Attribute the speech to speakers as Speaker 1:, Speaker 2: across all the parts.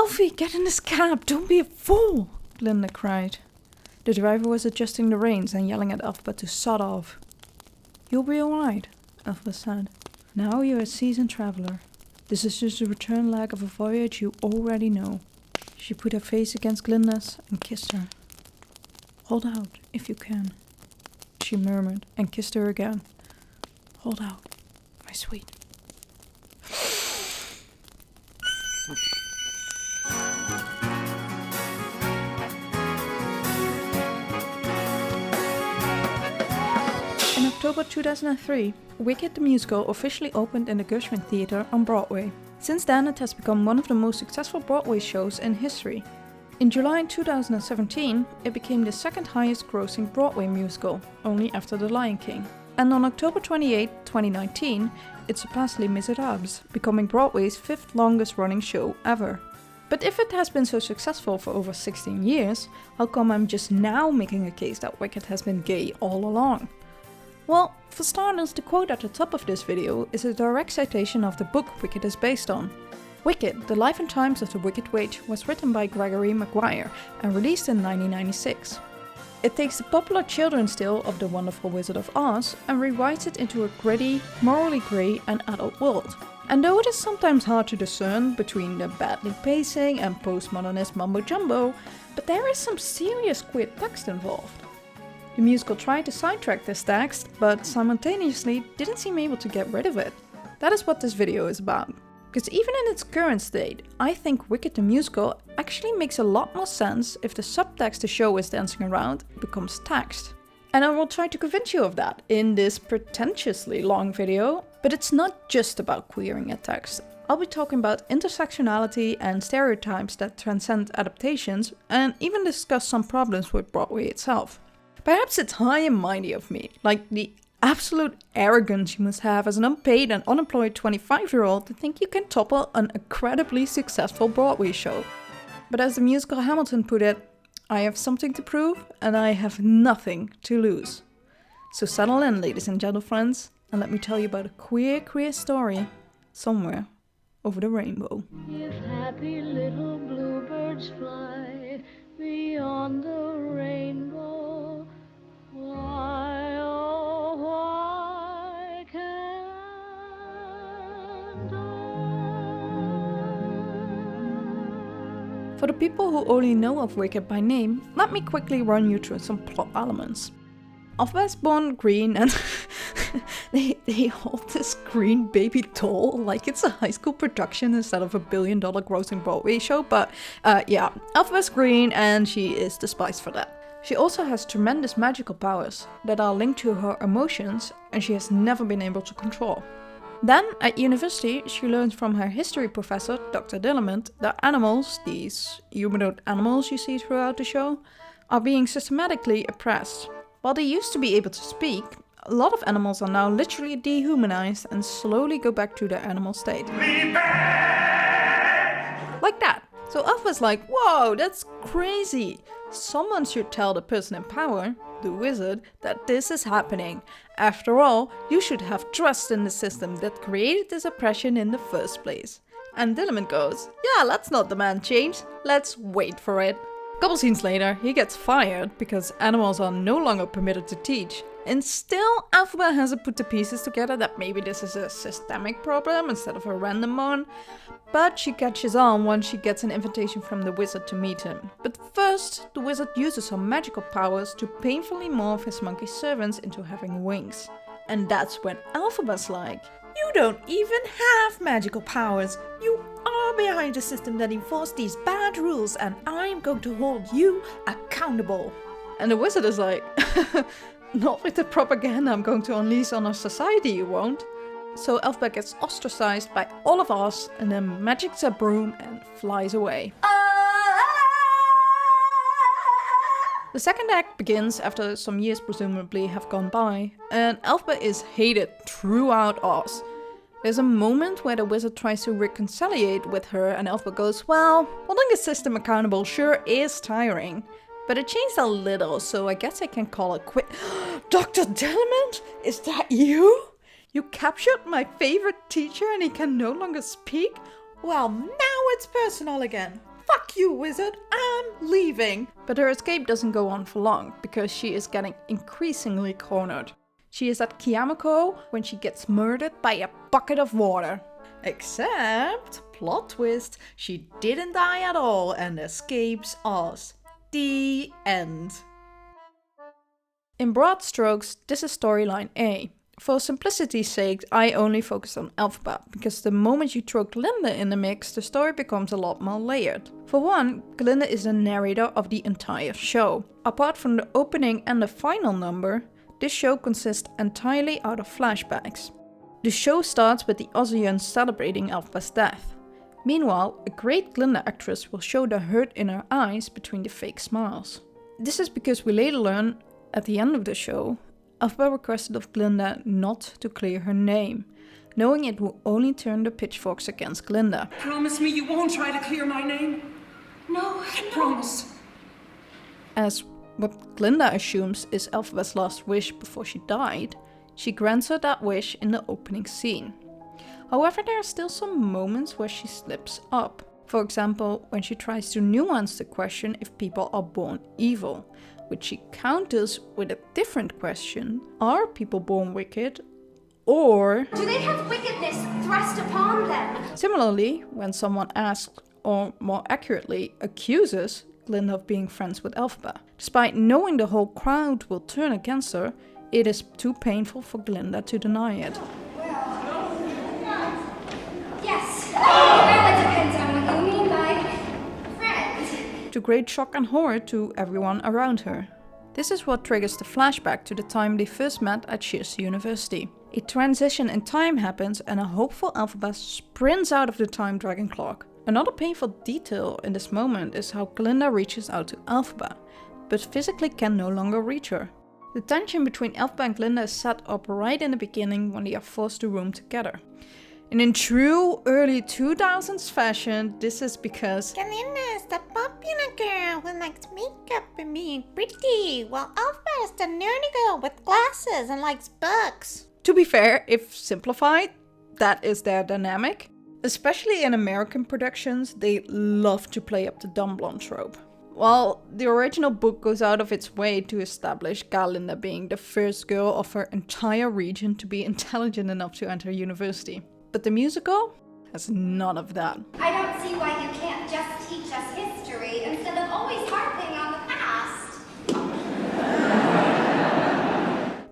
Speaker 1: Alfie, get in this cab, don't be a fool, Glinda cried. The driver was adjusting the reins and yelling at Elphaba to sod off. You'll be alright, Elphaba said. Now you're a seasoned traveller. This is just the return leg of a voyage you already know. She put her face against Glinda's and kissed her. Hold out, if you can, she murmured and kissed her again. Hold out, my sweet. In October 2003, Wicked the Musical officially opened in the Gershwin Theatre on Broadway. Since then, it has become one of the most successful Broadway shows in history. In July 2017, it became the second highest grossing Broadway musical, only after The Lion King. And on October 28, 2019, it surpassed Les Miserables, becoming Broadway's 5th longest running show ever. But if it has been so successful for over 16 years, how come I'm just now making a case that Wicked has been gay all along? Well, for starters, the quote at the top of this video is a direct citation of the book Wicked is based on. Wicked, The Life and Times of the Wicked Witch was written by Gregory Maguire and released in 1996. It takes the popular children's tale of the Wonderful Wizard of Oz and rewrites it into a gritty, morally grey and adult world. And though it is sometimes hard to discern between the badly pacing and postmodernist mumbo-jumbo, but there is some serious queer text involved. The musical tried to sidetrack this text, but simultaneously didn't seem able to get rid of it. That is what this video is about. Because even in its current state, I think Wicked the Musical actually makes a lot more sense if the subtext the show is dancing around becomes text. And I will try to convince you of that in this pretentiously long video, but it's not just about queering a text. I'll be talking about intersectionality and stereotypes that transcend adaptations, and even discuss some problems with Broadway itself. Perhaps it's high and mighty of me, like the absolute arrogance you must have as an unpaid and unemployed 25-year-old to think you can topple an incredibly successful Broadway show. But as the musical Hamilton put it, I have something to prove and I have nothing to lose. So settle in, ladies and gentle friends, and let me tell you about a queer story somewhere over the rainbow.
Speaker 2: If happy little bluebirds fly beyond the rainbow, why, oh, why can't I?
Speaker 1: For the people who only know of Wicked by name, let me quickly run you through some plot elements. Elphaba is born green and they hold this green baby doll like it's a high school production instead of a $1 billion grossing Broadway show, but yeah, Elphaba is green and she is despised for that. She also has tremendous magical powers that are linked to her emotions and she has never been able to control. Then, at university, she learns from her history professor, Dr. Dillamond, that animals, these humanoid animals you see throughout the show, are being systematically oppressed. While they used to be able to speak, a lot of animals are now literally dehumanized and slowly go back to their animal state. Like that. So Elphaba's like, whoa, that's crazy. Someone should tell the person in power, the wizard, that this is happening. After all, you should have trust in the system that created this oppression in the first place. And Dillamond goes, yeah, let's not demand change, let's wait for it. A couple scenes later, he gets fired because animals are no longer permitted to teach. And still, Elphaba hasn't put the pieces together that maybe this is a systemic problem instead of a random one. But she catches on once she gets an invitation from the wizard to meet him. But first, the wizard uses her magical powers to painfully morph his monkey servants into having wings. And that's when Elphaba's like, you don't even have magical powers. You are behind a system that enforced these bad rules and I'm going to hold you accountable. And the wizard is like, not with the propaganda I'm going to unleash on our society, you won't. So Elphaba gets ostracized by all of us and then magics a broom and flies away. The second act begins after some years presumably have gone by, and Elphaba is hated throughout Oz. There's a moment where the wizard tries to reconciliate with her and Elphaba goes, well, holding the system accountable sure is tiring. But it changed a little, so I guess I can call it quit. Dr. Dillamond? Is that you? You captured my favorite teacher and he can no longer speak? Well, now it's personal again. you, wizard, I'm leaving. But her escape doesn't go on for long, because she is getting increasingly cornered. She is at Kiamako when she gets murdered by a bucket of water. Except, plot twist, she didn't die at all and escapes us. The end. In broad strokes, this is storyline A. For simplicity's sake, I only focus on Elphaba, because the moment you throw Glinda in the mix, the story becomes a lot more layered. For one, Glinda is the narrator of the entire show. Apart from the opening and the final number, this show consists entirely out of flashbacks. The show starts with the Ozians celebrating Elphaba's death. Meanwhile, a great Glinda actress will show the hurt in her eyes between the fake smiles. This is because we later learn, at the end of the show, Elphaba requested of Glinda not to clear her name, knowing it will only turn the pitchforks against Glinda.
Speaker 3: Promise me you won't try to clear my name?
Speaker 4: No.
Speaker 3: Promise.
Speaker 1: As what Glinda assumes is Elphaba's last wish before she died, she grants her that wish in the opening scene. However, there are still some moments where she slips up. For example, when she tries to nuance the question if people are born evil, which she counters with a different question: are people born wicked, or
Speaker 4: do they have wickedness thrust upon them?
Speaker 1: Similarly, when someone asks, or more accurately, accuses Glinda of being friends with Elphaba, despite knowing the whole crowd will turn against her, it is too painful for Glinda to deny it.
Speaker 4: Yes. Well, it depends on what you mean by friend.
Speaker 1: To great shock and horror to everyone around her. This is what triggers the flashback to the time they first met at Shears University. A transition in time happens and a hopeful Elphaba sprints out of the time dragon clock. Another painful detail in this moment is how Glinda reaches out to Elphaba, but physically can no longer reach her. The tension between Elphaba and Glinda is set up right in the beginning when they are forced to room together. And in true early 2000s fashion, this is because
Speaker 5: Glinda is the popular girl who likes makeup and being pretty, while Elphaba is the nerdy girl with glasses and likes books.
Speaker 1: To be fair, if simplified, that is their dynamic. Especially in American productions, they love to play up the dumb blonde trope. While the original book goes out of its way to establish Galinda being the first girl of her entire region to be intelligent enough to enter university. But the musical has none of that.
Speaker 4: I don't see why you can't just teach us history instead of always harping on the past.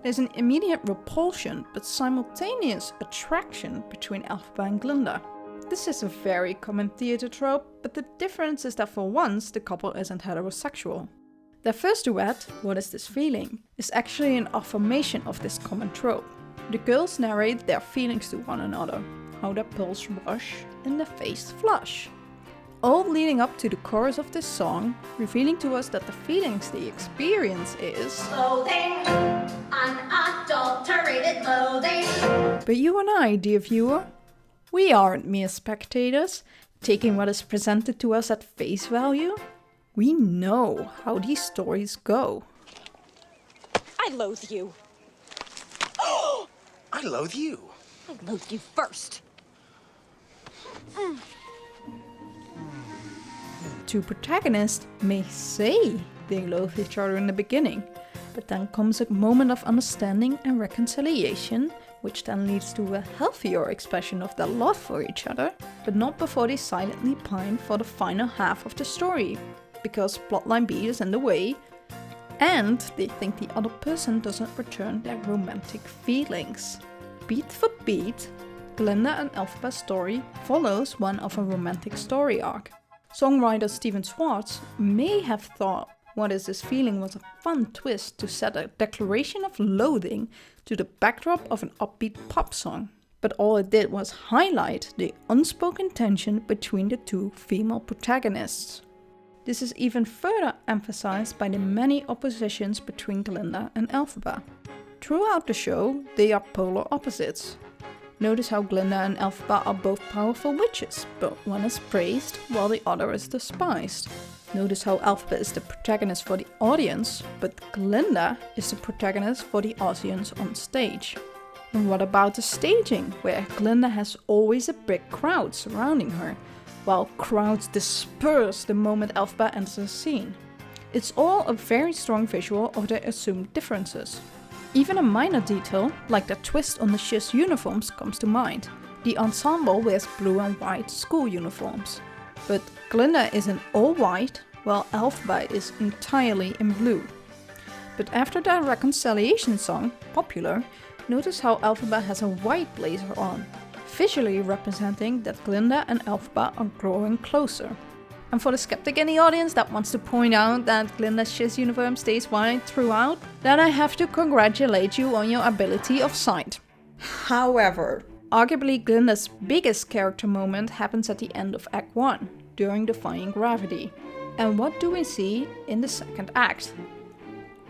Speaker 1: There's an immediate repulsion but simultaneous attraction between Elphaba and Glinda. This is a very common theatre trope, but the difference is that for once the couple isn't heterosexual. Their first duet, What Is This Feeling?, is actually an affirmation of this common trope. The girls narrate their feelings to one another, how their pulse rush and their face flush. All leading up to the chorus of this song, revealing to us that the feelings they experience is
Speaker 4: Loathing, unadulterated loathing.
Speaker 1: But you and I, dear viewer, we aren't mere spectators, taking what is presented to us at face value. We know how these stories go.
Speaker 6: I loathe you.
Speaker 7: I loathe you.
Speaker 6: I loathe you first.
Speaker 1: Two protagonists may say they loathe each other in the beginning, but then comes a moment of understanding and reconciliation, which then leads to a healthier expression of their love for each other, but not before they silently pine for the final half of the story, because plotline B is in the way, and they think the other person doesn't return their romantic feelings. Beat for beat, Glinda and Elphaba's story follows one of a romantic story arc. Songwriter Stephen Schwartz may have thought What Is This Feeling was a fun twist to set a declaration of loathing to the backdrop of an upbeat pop song. But all it did was highlight the unspoken tension between the two female protagonists. This is even further emphasized by the many oppositions between Glinda and Elphaba. Throughout the show, they are polar opposites. Notice how Glinda and Elphaba are both powerful witches, but one is praised while the other is despised. Notice how Elphaba is the protagonist for the audience, but Glinda is the protagonist for the audience on stage. And what about the staging, where Glinda has always a big crowd surrounding her, while crowds disperse the moment Elphaba enters the scene. It's all a very strong visual of their assumed differences. Even a minor detail, like the twist on the Shiz uniforms, comes to mind. The ensemble wears blue and white school uniforms, but Glinda is in all white, while Elphaba is entirely in blue. But after the reconciliation song, Popular, notice how Elphaba has a white blazer on, visually representing that Glinda and Elphaba are growing closer. And for the skeptic in the audience that wants to point out that Glinda's Shiz uniform stays white throughout, then I have to congratulate you on your ability of sight. However, arguably Glinda's biggest character moment happens at the end of Act 1, during Defying Gravity. And what do we see in the second act?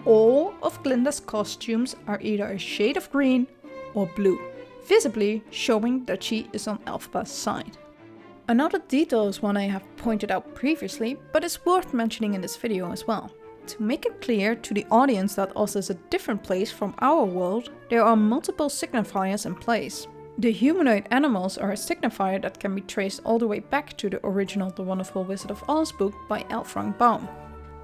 Speaker 1: All of Glinda's costumes are either a shade of green or blue, visibly showing that she is on Elphaba's side. Another detail is one I have pointed out previously, but is worth mentioning in this video as well. To make it clear to the audience that Oz is a different place from our world, there are multiple signifiers in place. The humanoid animals are a signifier that can be traced all the way back to the original The Wonderful Wizard of Oz book by L. Frank Baum.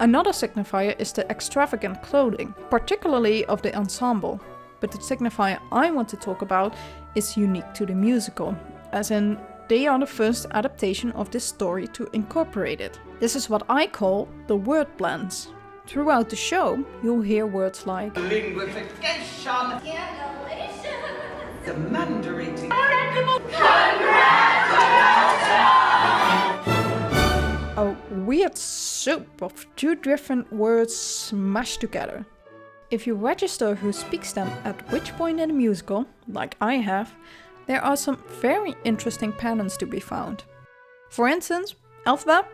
Speaker 1: Another signifier is the extravagant clothing, particularly of the ensemble. But the signifier I want to talk about is unique to the musical, as in they are the first adaptation of this story to incorporate it. This is what I call the word blends. Throughout the show, you'll hear words like
Speaker 7: linguification, the Mandarin,
Speaker 1: a weird soup of two different words smashed together. If you register who speaks them at which point in the musical, like I have, there are some very interesting patterns to be found. For instance, Elphaba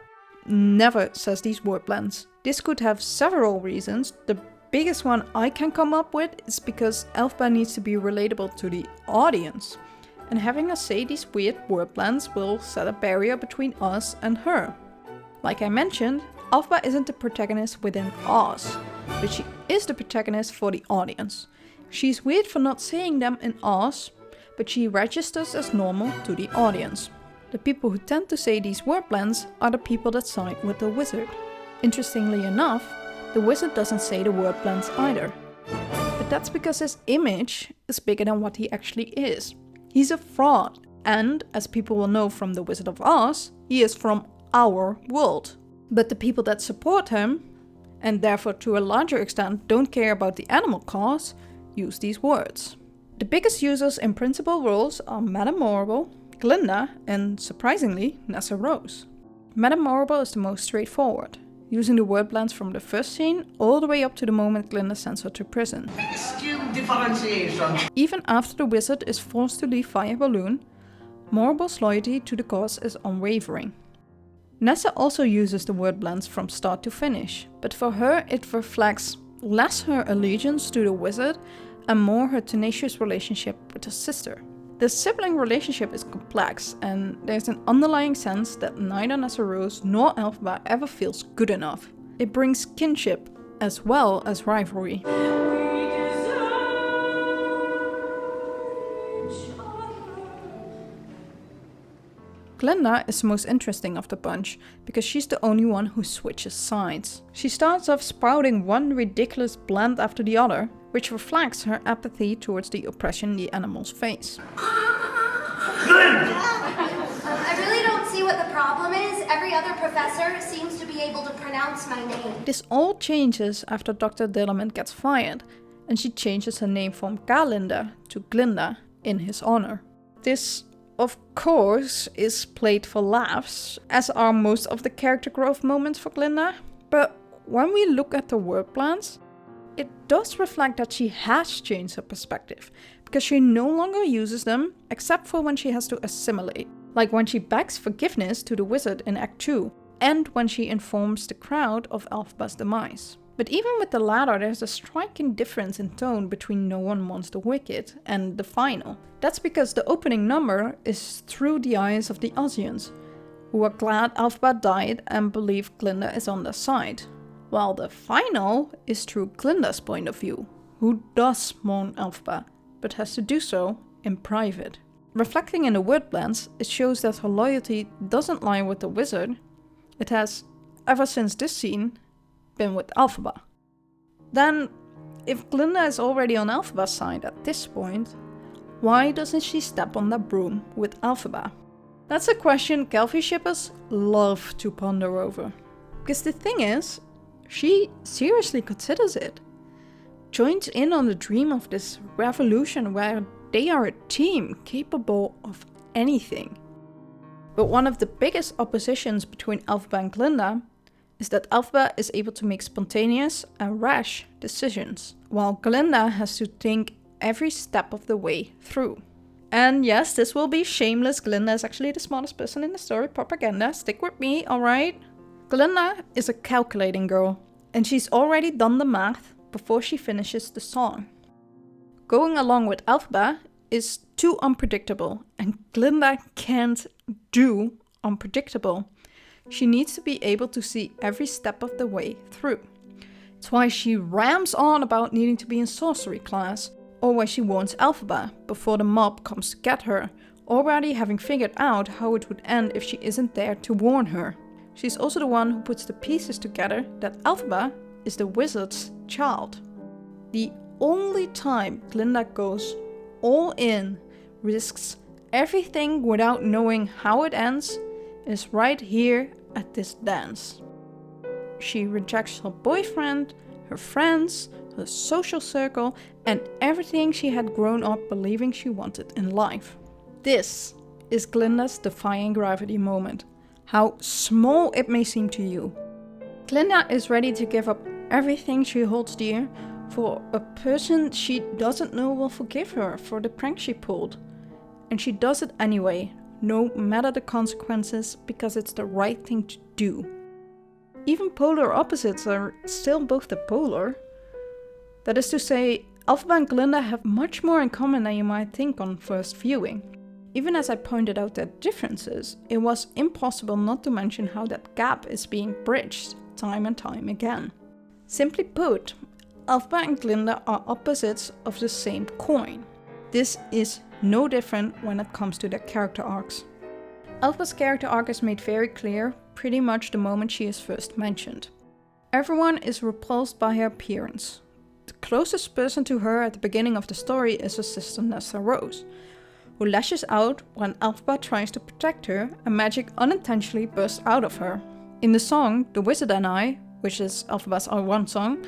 Speaker 1: never says these word blends. This could have several reasons. The biggest one I can come up with is because Elphaba needs to be relatable to the audience. And having us say these weird word blends will set a barrier between us and her. Like I mentioned, Elphaba isn't the protagonist within Oz, but she is the protagonist for the audience. She's weird for not saying them in Oz, but she registers as normal to the audience. The people who tend to say these word blends are the people that side with the wizard. Interestingly enough, the wizard doesn't say the word blends either. But that's because his image is bigger than what he actually is. He's a fraud, and as people will know from The Wizard of Oz, he is from our world. But the people that support him, and therefore to a larger extent don't care about the animal cause, use these words. The biggest users in principal roles are Madame Morrible, Glinda, and surprisingly, Nessa Rose. Madame Morrible is the most straightforward, using the word blends from the first scene all the way up to the moment Glinda sends her to prison.
Speaker 7: differentiation.
Speaker 1: Even after the wizard is forced to leave Fire Balloon, Morrible's loyalty to the cause is unwavering. Nessa also uses the word blends from start to finish, but for her it reflects less her allegiance to the wizard and more her tenacious relationship with her sister. The sibling relationship is complex, and there's an underlying sense that neither Nessa Rose nor Elphaba ever feels good enough. It brings kinship as well as rivalry. Glinda is the most interesting of the bunch, because she's the only one who switches sides. She starts off spouting one ridiculous blend after the other, which reflects her apathy towards the oppression the animals face.
Speaker 4: I really don't see what the problem is. Every other professor seems to be able to pronounce my name.
Speaker 1: This all changes after Dr. Dillerman gets fired, and she changes her name from Galinda to Glinda in his honor. This, of course, is played for laughs, as are most of the character growth moments for Glinda, but when we look at the word plans, it does reflect that she has changed her perspective, because she no longer uses them except for when she has to assimilate, like when she begs forgiveness to the wizard in Act 2, and when she informs the crowd of Elphaba's demise. But even with the latter, there's a striking difference in tone between No One Wants the Wicked and the final. That's because the opening number is through the eyes of the Ozians, who are glad Elphaba died and believe Glinda is on their side, while the final is through Glinda's point of view, who does mourn Elphaba, but has to do so in private. reflecting in the word blends, it shows that her loyalty doesn't lie with the wizard. It has, ever since this scene, been with Elphaba. Then, if Glinda is already on Elphaba's side at this point, why doesn't she step on that broom with Elphaba? That's a question Kelpie shippers love to ponder over. Because the thing is, she seriously considers it. Joins in on the dream of this revolution where they are a team capable of anything. But one of the biggest oppositions between Elphaba and Glinda is that Elphaba is able to make spontaneous and rash decisions, while Glinda has to think every step of the way through. And yes, this will be shameless. Glinda is actually the smartest person in the story. Propaganda. Stick with me, alright? Glinda is a calculating girl, and she's already done the math before she finishes the song. Going along with Elphaba is too unpredictable, and Glinda can't do unpredictable. She needs to be able to see every step of the way through. It's why she rams on about needing to be in sorcery class, or why she warns Elphaba before the mob comes to get her, already having figured out how it would end if she isn't there to warn her. She's also the one who puts the pieces together that Elphaba is the wizard's child. The only time Glinda goes all in, risks everything without knowing how it ends, is right here at this dance. She rejects her boyfriend, her friends, her social circle, and everything she had grown up believing she wanted in life. This is Glinda's defying gravity moment, how small it may seem to you. Glinda is ready to give up everything she holds dear for a person she doesn't know will forgive her for the prank she pulled. And she does it anyway, no matter the consequences, because it's the right thing to do. Even polar opposites are still both the polar. That is to say, Elphaba and Glinda have much more in common than you might think on first viewing. Even as I pointed out their differences, it was impossible not to mention how that gap is being bridged time and time again. Simply put, Elphaba and Glinda are opposites of the same coin. This is no different when it comes to their character arcs. Elphaba's character arc is made very clear pretty much the moment she is first mentioned. Everyone is repulsed by her appearance. The closest person to her at the beginning of the story is her sister Nesta Rose, who lashes out when Elphaba tries to protect her and magic unintentionally bursts out of her. In the song The Wizard and I, which is Elphaba's R1 song,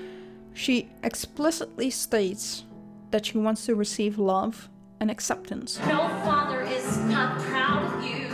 Speaker 1: she explicitly states that she wants to receive love and acceptance.
Speaker 2: No father is not proud of you.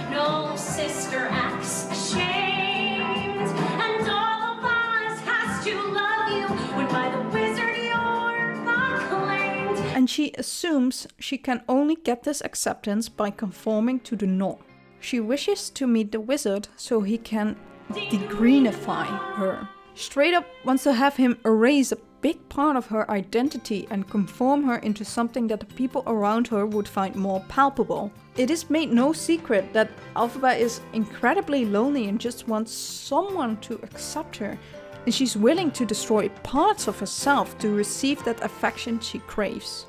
Speaker 2: No sister acts ashamed. And all of us has to love you when by the wizard you're acclaimed.
Speaker 1: And she assumes she can only get this acceptance by conforming to the norm. She wishes to meet the wizard so he can degreenify her. Straight up wants to have him erase a big part of her identity and conform her into something that the people around her would find more palpable. It is made no secret that Elphaba is incredibly lonely and just wants someone to accept her, and she's willing to destroy parts of herself to receive that affection she craves.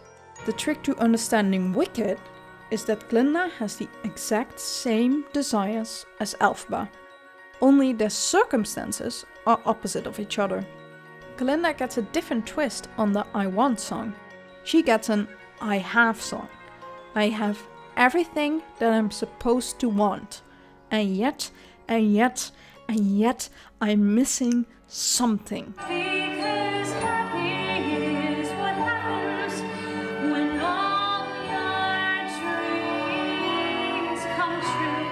Speaker 1: The trick to understanding Wicked is that Glinda has the exact same desires as Elphaba, only their circumstances are opposite of each other. Glinda gets a different twist on the I Want song. She gets an I Have song. I have everything that I'm supposed to want, and yet, I'm missing something.
Speaker 2: Because happy is what happens when all your dreams come true.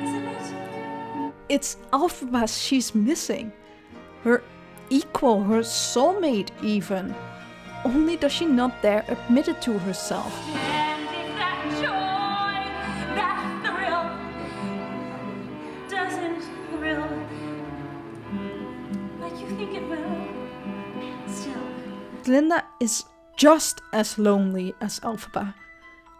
Speaker 2: Isn't it?
Speaker 1: It's Elphaba she's missing. Her equal, her soulmate even. Only does she not dare admit it to herself.
Speaker 2: And if that joy, that thrill, doesn't thrill like you think it will, still.
Speaker 1: Glinda is just as lonely as Elphaba,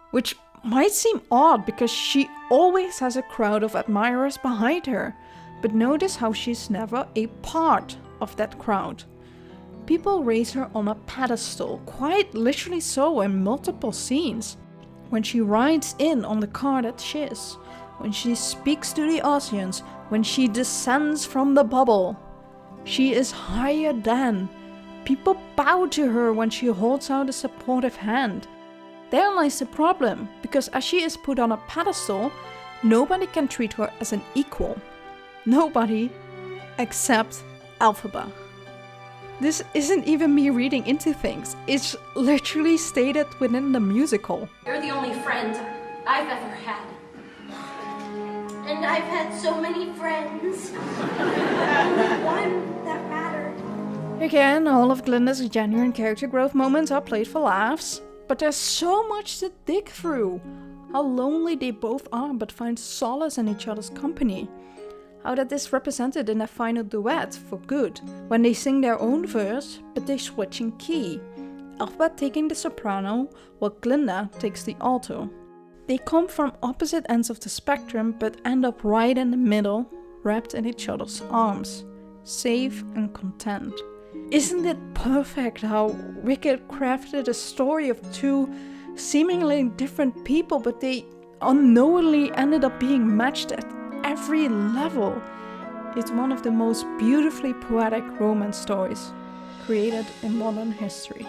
Speaker 1: which might seem odd because she always has a crowd of admirers behind her, but notice how she's never a part of that crowd. People raise her on a pedestal, quite literally so in multiple scenes. When she rides in on the car that shiz, when she speaks to the audience, when she descends from the bubble. She is higher than. People bow to her when she holds out a supportive hand. There lies the problem, because as she is put on a pedestal, nobody can treat her as an equal. Nobody except Elphaba. This isn't even me reading into things, it's literally stated within the musical.
Speaker 2: You're the only friend I've ever had. And I've had so many friends. Only one that mattered.
Speaker 1: Again, all of Glinda's genuine character growth moments are played for laughs, but there's so much to dig through. How lonely they both are but find solace in each other's company. How that is represented in their final duet for good, when they sing their own verse but they switch in key. Elphaba taking the soprano while Glinda takes the alto. They come from opposite ends of the spectrum but end up right in the middle, wrapped in each other's arms, safe and content. Isn't it perfect how Wicked crafted a story of two seemingly different people, but they unknowingly ended up being matched at every level? It's one of the most beautifully poetic romance stories created in modern history.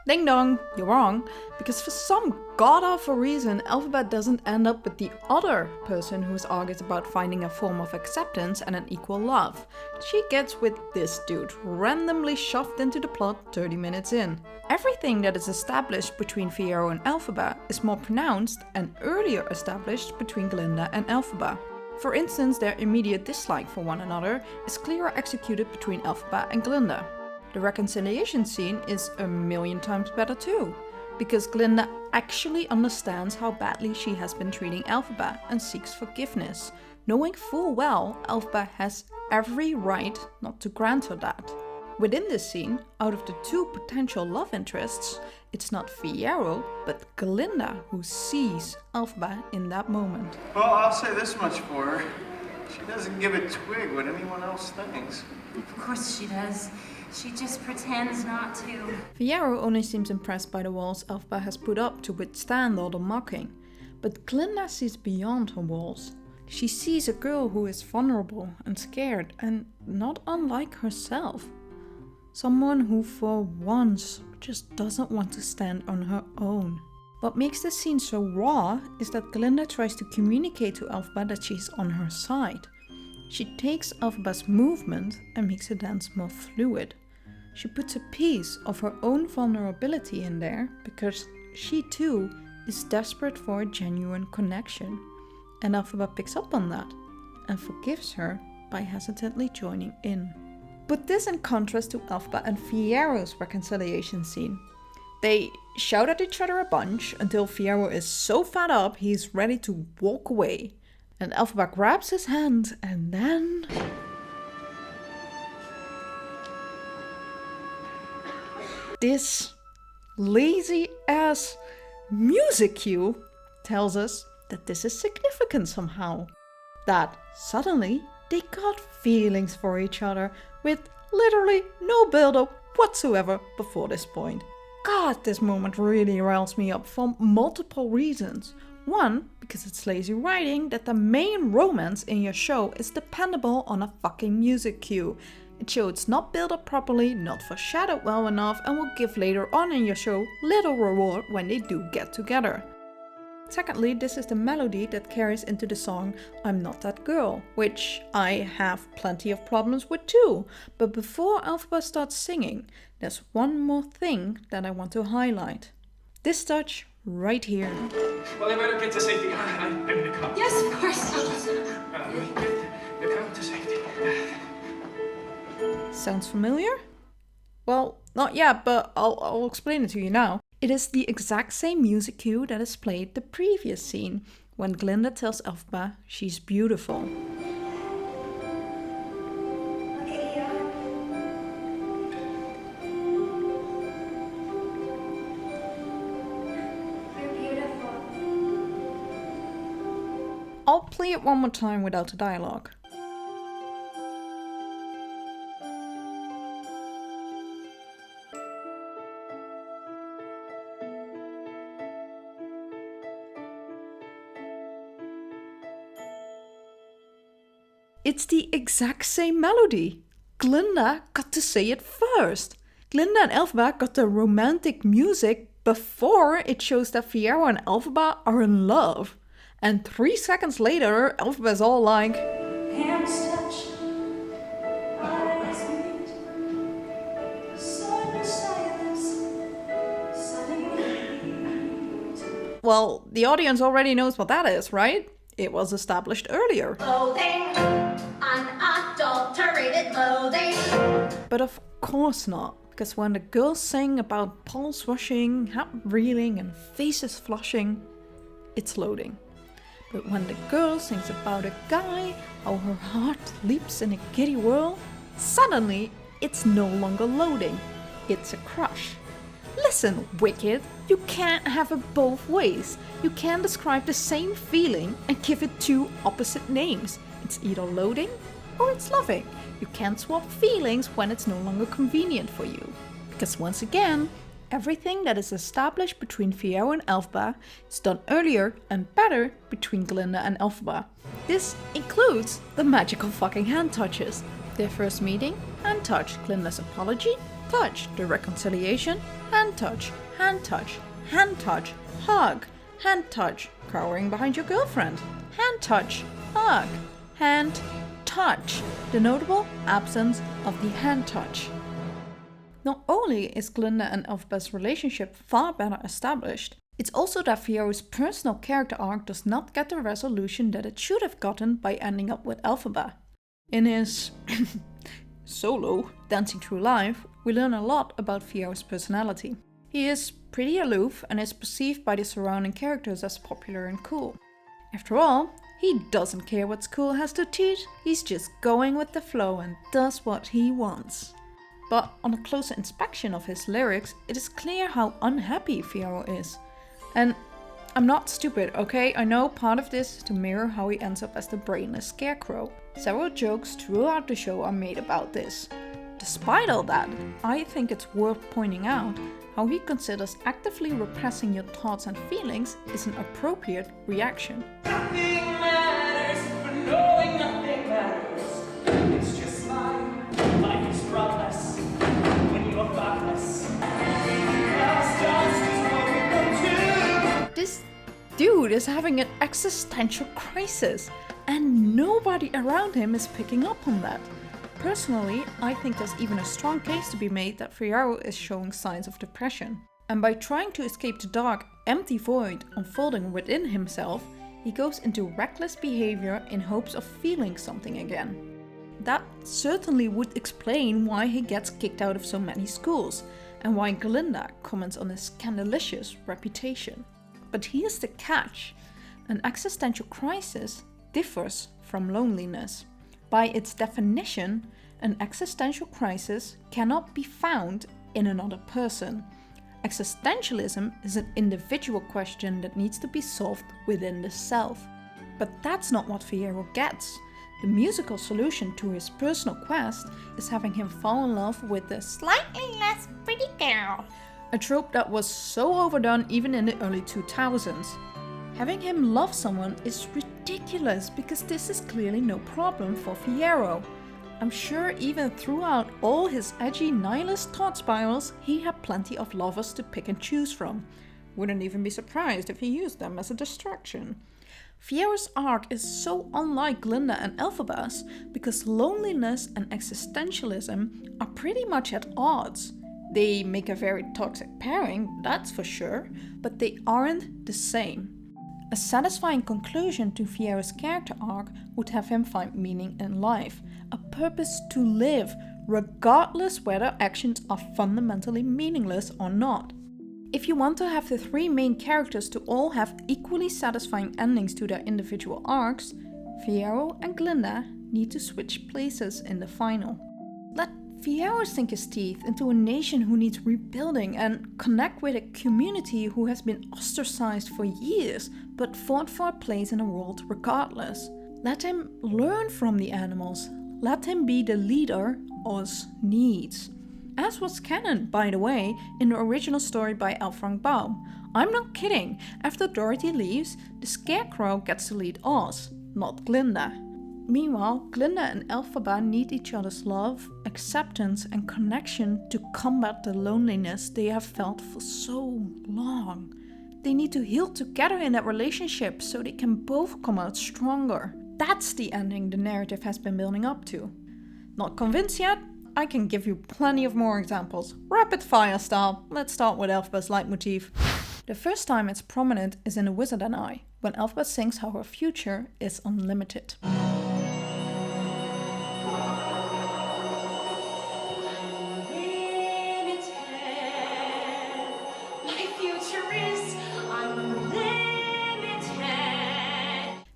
Speaker 1: Ding dong, you're wrong, because for some god-awful reason, Elphaba doesn't end up with the other person who's argued about finding a form of acceptance and an equal love. She gets with this dude, randomly shoved into the plot 30 minutes in. Everything that is established between Fiyero and Elphaba is more pronounced and earlier established between Glinda and Elphaba. For instance, their immediate dislike for one another is clearer executed between Elphaba and Glinda. The reconciliation scene is a million times better too, because Glinda actually understands how badly she has been treating Elphaba and seeks forgiveness, knowing full well Elphaba has every right not to grant her that. Within this scene, out of the two potential love interests, it's not Fiyero, but Glinda who sees Elphaba in that moment.
Speaker 8: Well, I'll say this much for her. She doesn't give a twig what anyone else thinks.
Speaker 2: Of course she does. She just pretends not to.
Speaker 1: Fiyero only seems impressed by the walls Elphaba has put up to withstand all the mocking, but Glinda sees beyond her walls. She sees a girl who is vulnerable and scared and not unlike herself. Someone who for once just doesn't want to stand on her own. What makes this scene so raw is that Glinda tries to communicate to Elphaba that she's on her side. She takes Elphaba's movement and makes the dance more fluid. She puts a piece of her own vulnerability in there because she too is desperate for a genuine connection. And Elphaba picks up on that and forgives her by hesitantly joining in. Put this in contrast to Elphaba and Fiyero's reconciliation scene. They shout at each other a bunch until Fiyero is so fed up he's ready to walk away. And Elphaba grabs his hand and then... this lazy ass music cue tells us that this is significant somehow. That suddenly they got feelings for each other with literally no build-up whatsoever before this point. God, this moment really riles me up for multiple reasons. One, because it's lazy writing that the main romance in your show is dependable on a fucking music cue. It shows it's not built up properly, not foreshadowed well enough, and will give later on in your show little reward when they do get together. Secondly, this is the melody that carries into the song I'm Not That Girl, which I have plenty of problems with too. But before Elphaba starts singing, there's one more thing that I want to highlight. This touch right here.
Speaker 9: Well, I better get to safety. I'm gonna come.
Speaker 2: Yes, of course.
Speaker 9: Get come to safety.
Speaker 1: Sounds familiar? Well, not yet, but I'll explain it to you now. It is the exact same music cue that is played the previous scene, when Glinda tells Elphaba she's beautiful.
Speaker 4: Okay, yeah. You're beautiful.
Speaker 1: I'll play it one more time without the dialogue. It's the exact same melody. Glinda got to say it first. Glinda and Elphaba got the romantic music before it shows that Fiyero and Elphaba are in love. And 3 seconds later, Elphaba's all like,
Speaker 2: Hands touch, eyes meet, sudden silence, suddenly.
Speaker 1: well, the audience already knows what that is, right? It was established earlier.
Speaker 2: Loathing, unadulterated loathing.
Speaker 1: But of course not, because when the girls sing about pulse rushing, heart reeling, and faces flushing, it's loading. But when the girl sings about a guy, how her heart leaps in a giddy whirl, suddenly it's no longer loading, it's a crush. Listen, Wicked, you can't have it both ways. You can't describe the same feeling and give it two opposite names. It's either loading or it's loving. You can't swap feelings when it's no longer convenient for you. Because once again, everything that is established between Fiyero and Elphaba is done earlier and better between Glinda and Elphaba. This includes the magical fucking hand touches. Their first meeting, hand touch. Glinda's apology, touch. The reconciliation, hand touch. Hand touch. Hand touch. Hug. Hand touch. Cowering behind your girlfriend. Hand touch. Hug. Hand touch. The notable absence of the hand touch. Not only is Glinda and Elphaba's relationship far better established, it's also that Fiyero's personal character arc does not get the resolution that it should have gotten by ending up with Elphaba. In his solo, Dancing Through Life, we learn a lot about Fiyero's personality. He is pretty aloof and is perceived by the surrounding characters as popular and cool. After all, he doesn't care what school has to teach, he's just going with the flow and does what he wants. But on a closer inspection of his lyrics, it is clear how unhappy Fiyero is. And I'm not stupid, okay? I know part of this is to mirror how he ends up as the brainless scarecrow. Several jokes throughout the show are made about this. Despite all that, I think it's worth pointing out how he considers actively repressing your thoughts and feelings is an appropriate reaction.
Speaker 9: Nothing matters, but knowing nothing matters. It's just life is progress when you are thoughtless.
Speaker 1: This dude is having an existential crisis, and nobody around him is picking up on that. Personally, I think there's even a strong case to be made that Fiyero is showing signs of depression. And by trying to escape the dark, empty void unfolding within himself, he goes into reckless behavior in hopes of feeling something again. That certainly would explain why he gets kicked out of so many schools, and why Glinda comments on his scandalous reputation. But here's the catch: an existential crisis differs from loneliness. By its definition, an existential crisis cannot be found in another person. Existentialism is an individual question that needs to be solved within the self. But that's not what Fiyero gets. The musical solution to his personal quest is having him fall in love with the
Speaker 5: Slightly less pretty girl.
Speaker 1: a trope that was so overdone even in the early 2000s. Having him love someone is ridiculous because this is clearly no problem for Fiyero. I'm sure even throughout all his edgy nihilist thought spirals, he had plenty of lovers to pick and choose from. Wouldn't even be surprised if he used them as a distraction. Fiyero's arc is so unlike Glinda and Elphaba's because loneliness and existentialism are pretty much at odds. They make a very toxic pairing, that's for sure, but they aren't the same. A satisfying conclusion to Fiyero's character arc would have him find meaning in life, a purpose to live, regardless whether actions are fundamentally meaningless or not. If you want to have the three main characters to all have equally satisfying endings to their individual arcs, Fiyero and Glinda need to switch places in the final. Let Fiyero sink his teeth into a nation who needs rebuilding and connect with a community who has been ostracized for years but fought for a place in the world regardless. Let him learn from the animals. Let him be the leader Oz needs. As was canon, by the way, in the original story by L. Frank Baum. I'm not kidding, after Dorothy leaves, the Scarecrow gets to lead Oz, not Glinda. Meanwhile, Glinda and Elphaba need each other's love, acceptance, and connection to combat the loneliness they have felt for so long. They need to heal together in that relationship so they can both come out stronger. That's the ending the narrative has been building up to. Not convinced yet? I can give you plenty of more examples. Rapid fire style. Let's start with Elphaba's leitmotif. The first time it's prominent is in The Wizard and I, when Elphaba sings how her future is unlimited.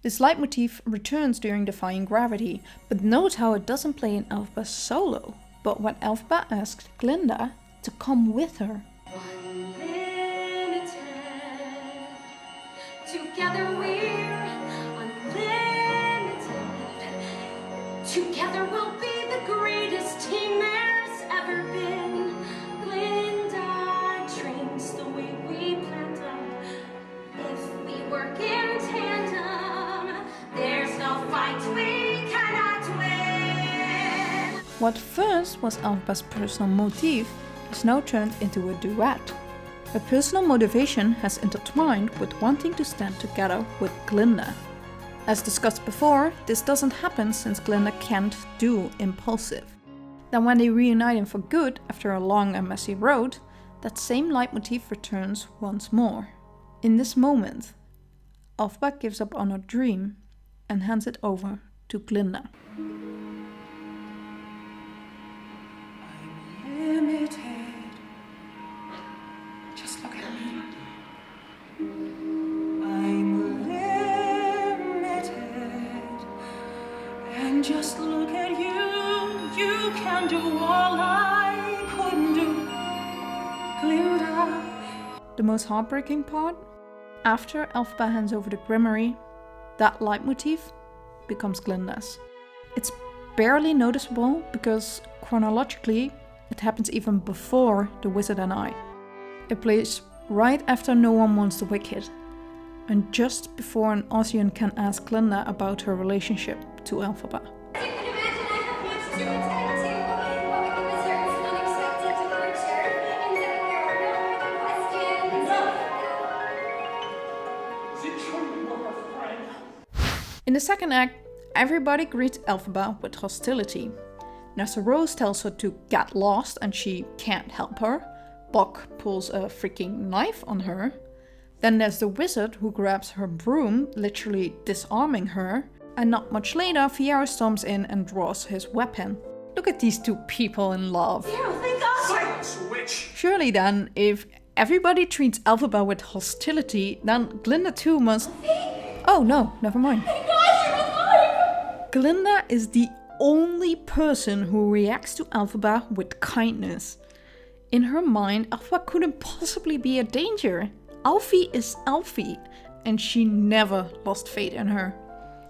Speaker 1: This leitmotif returns during Defying Gravity, but note how it doesn't play in Elphaba's solo, but when Elphaba asks Glinda to come with her.
Speaker 2: Unlimited. Together we're unlimited. Together we'll be the greatest team there's ever been. Glinda dreams the way we planned them. If we work in tandem, there's no fight we cannot win.
Speaker 1: What first was Elphaba's personal motif is now turned into a duet. Her personal motivation has intertwined with wanting to stand together with Glinda. As discussed before, this doesn't happen since Glinda can't do impulsive. Then when they reunite for good after a long and messy road, that same leitmotif returns once more. In this moment, Elphaba gives up on her dream and hands it over to Glinda.
Speaker 3: I'm limited. Just look at me. I'm limited. And just look at you. You can do all I couldn't do. Glinda.
Speaker 1: The most heartbreaking part? After Elphaba hands over the Grimoire, that leitmotif becomes Glinda's. It's barely noticeable because chronologically it happens even before The Wizard and I. It plays right after No One Wants the Wicked, and just before an Ozian can ask Glinda about her relationship to Elphaba.
Speaker 4: As you can imagine, I have much to attend to. But with the wizard's unexpected departure, and there are no further questions.
Speaker 9: Is it true you were her friend?
Speaker 1: In the second act, everybody greets Elphaba with hostility. Nessarose tells her to get lost and she can't help her. Boq pulls a freaking knife on her. Then there's the wizard who grabs her broom, literally disarming her. And not much later, Fiyero storms in and draws his weapon. Look at these two people in love.
Speaker 8: Silence, witch!
Speaker 1: Surely then, if everybody treats Elphaba with hostility, then Glinda too must... Oh no, never mind. Glinda is the only person who reacts to Elphaba with kindness. In her mind, Elphaba couldn't possibly be a danger. Alfie is Alfie, and she never lost faith in her.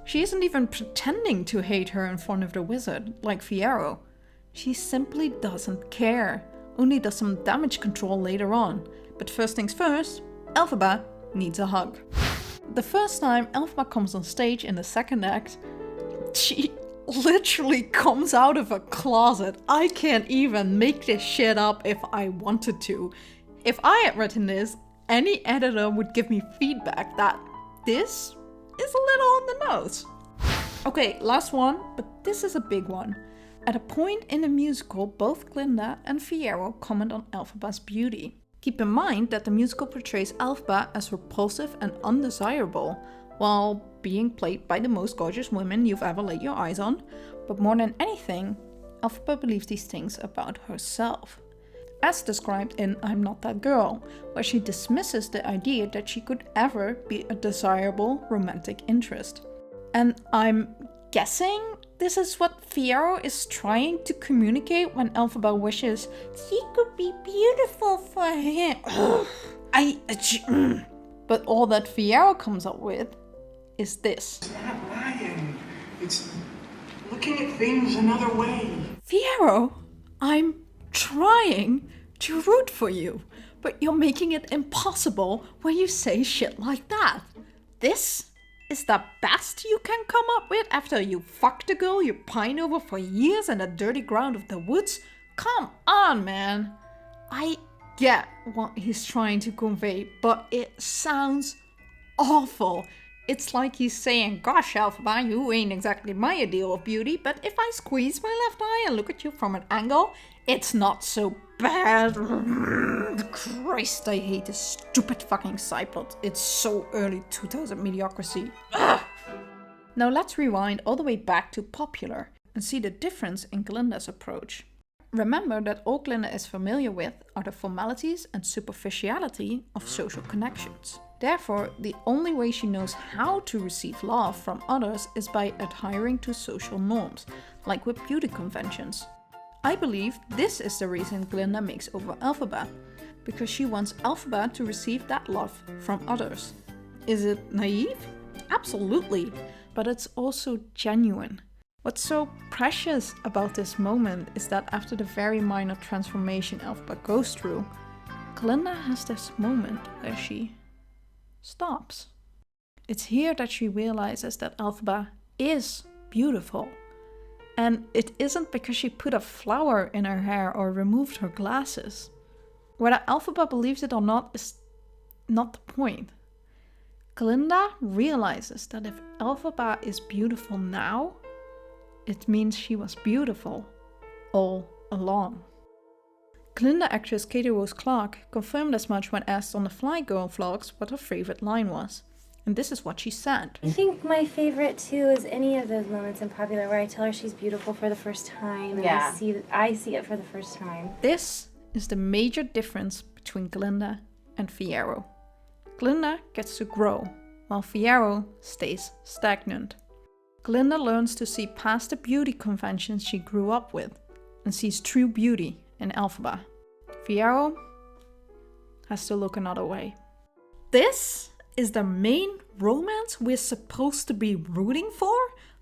Speaker 1: She isn't even pretending to hate her in front of the wizard, like Fiyero. She simply doesn't care, only does some damage control later on. But first things first, Elphaba needs a hug. The first time Elphaba comes on stage in the second act, she literally comes out of a closet. I can't even make this shit up if I wanted to. If I had written this, any editor would give me feedback that this is a little on the nose. Okay, last one, but this is a big one. At a point in the musical, both Glinda and Fiyero comment on Elphaba's beauty. Keep in mind that the musical portrays Elphaba as repulsive and undesirable, while being played by the most gorgeous women you've ever laid your eyes on. But more than anything, Elphaba believes these things about herself. As described in I'm Not That Girl, where she dismisses the idea that she could ever be a desirable romantic interest. And I'm guessing this is what Fiyero is trying to communicate when Elphaba wishes she could be beautiful for him. But all that Fiyero comes up with is this.
Speaker 8: It's not lying. It's looking at things another way.
Speaker 1: Fiyero, I'm trying to root for you, but you're making it impossible when you say shit like that. This is the best you can come up with after you fucked a girl you pined over for years in the dirty ground of the woods? Come on, man. I get what he's trying to convey, but it sounds awful. It's like he's saying, gosh, Elphaba, you ain't exactly my ideal of beauty, but if I squeeze my left eye and look at you from an angle, it's not so bad. Christ, I hate this stupid fucking side plot. It's so early 2000 mediocrity. Ugh. Now let's rewind all the way back to Popular and see the difference in Glinda's approach. Remember that all Glinda is familiar with are the formalities and superficiality of social connections. Therefore, the only way she knows how to receive love from others is by adhering to social norms, like with beauty conventions. I believe this is the reason Glinda makes over Elphaba, because she wants Elphaba to receive that love from others. Is it naive? Absolutely, but it's also genuine. What's so precious about this moment is that after the very minor transformation Elphaba goes through, Glinda has this moment where she stops. It's here that she realizes that Elphaba is beautiful. And it isn't because she put a flower in her hair or removed her glasses. Whether Elphaba believes it or not is not the point. Glinda realizes that if Elphaba is beautiful now, it means she was beautiful all along. Glinda actress Katie Rose Clark confirmed as much when asked on the Fly Girl vlogs what her favorite line was. And this is what she said.
Speaker 10: I think my favorite too is any of those moments in Popular where I tell her she's beautiful for the first time. And I see it for the first time.
Speaker 1: This is the major difference between Glinda and Fiyero. Glinda gets to grow, while Fiyero stays stagnant. Glinda learns to see past the beauty conventions she grew up with and sees true beauty in Elphaba. Fiyero has to look another way. This is the main romance we're supposed to be rooting for?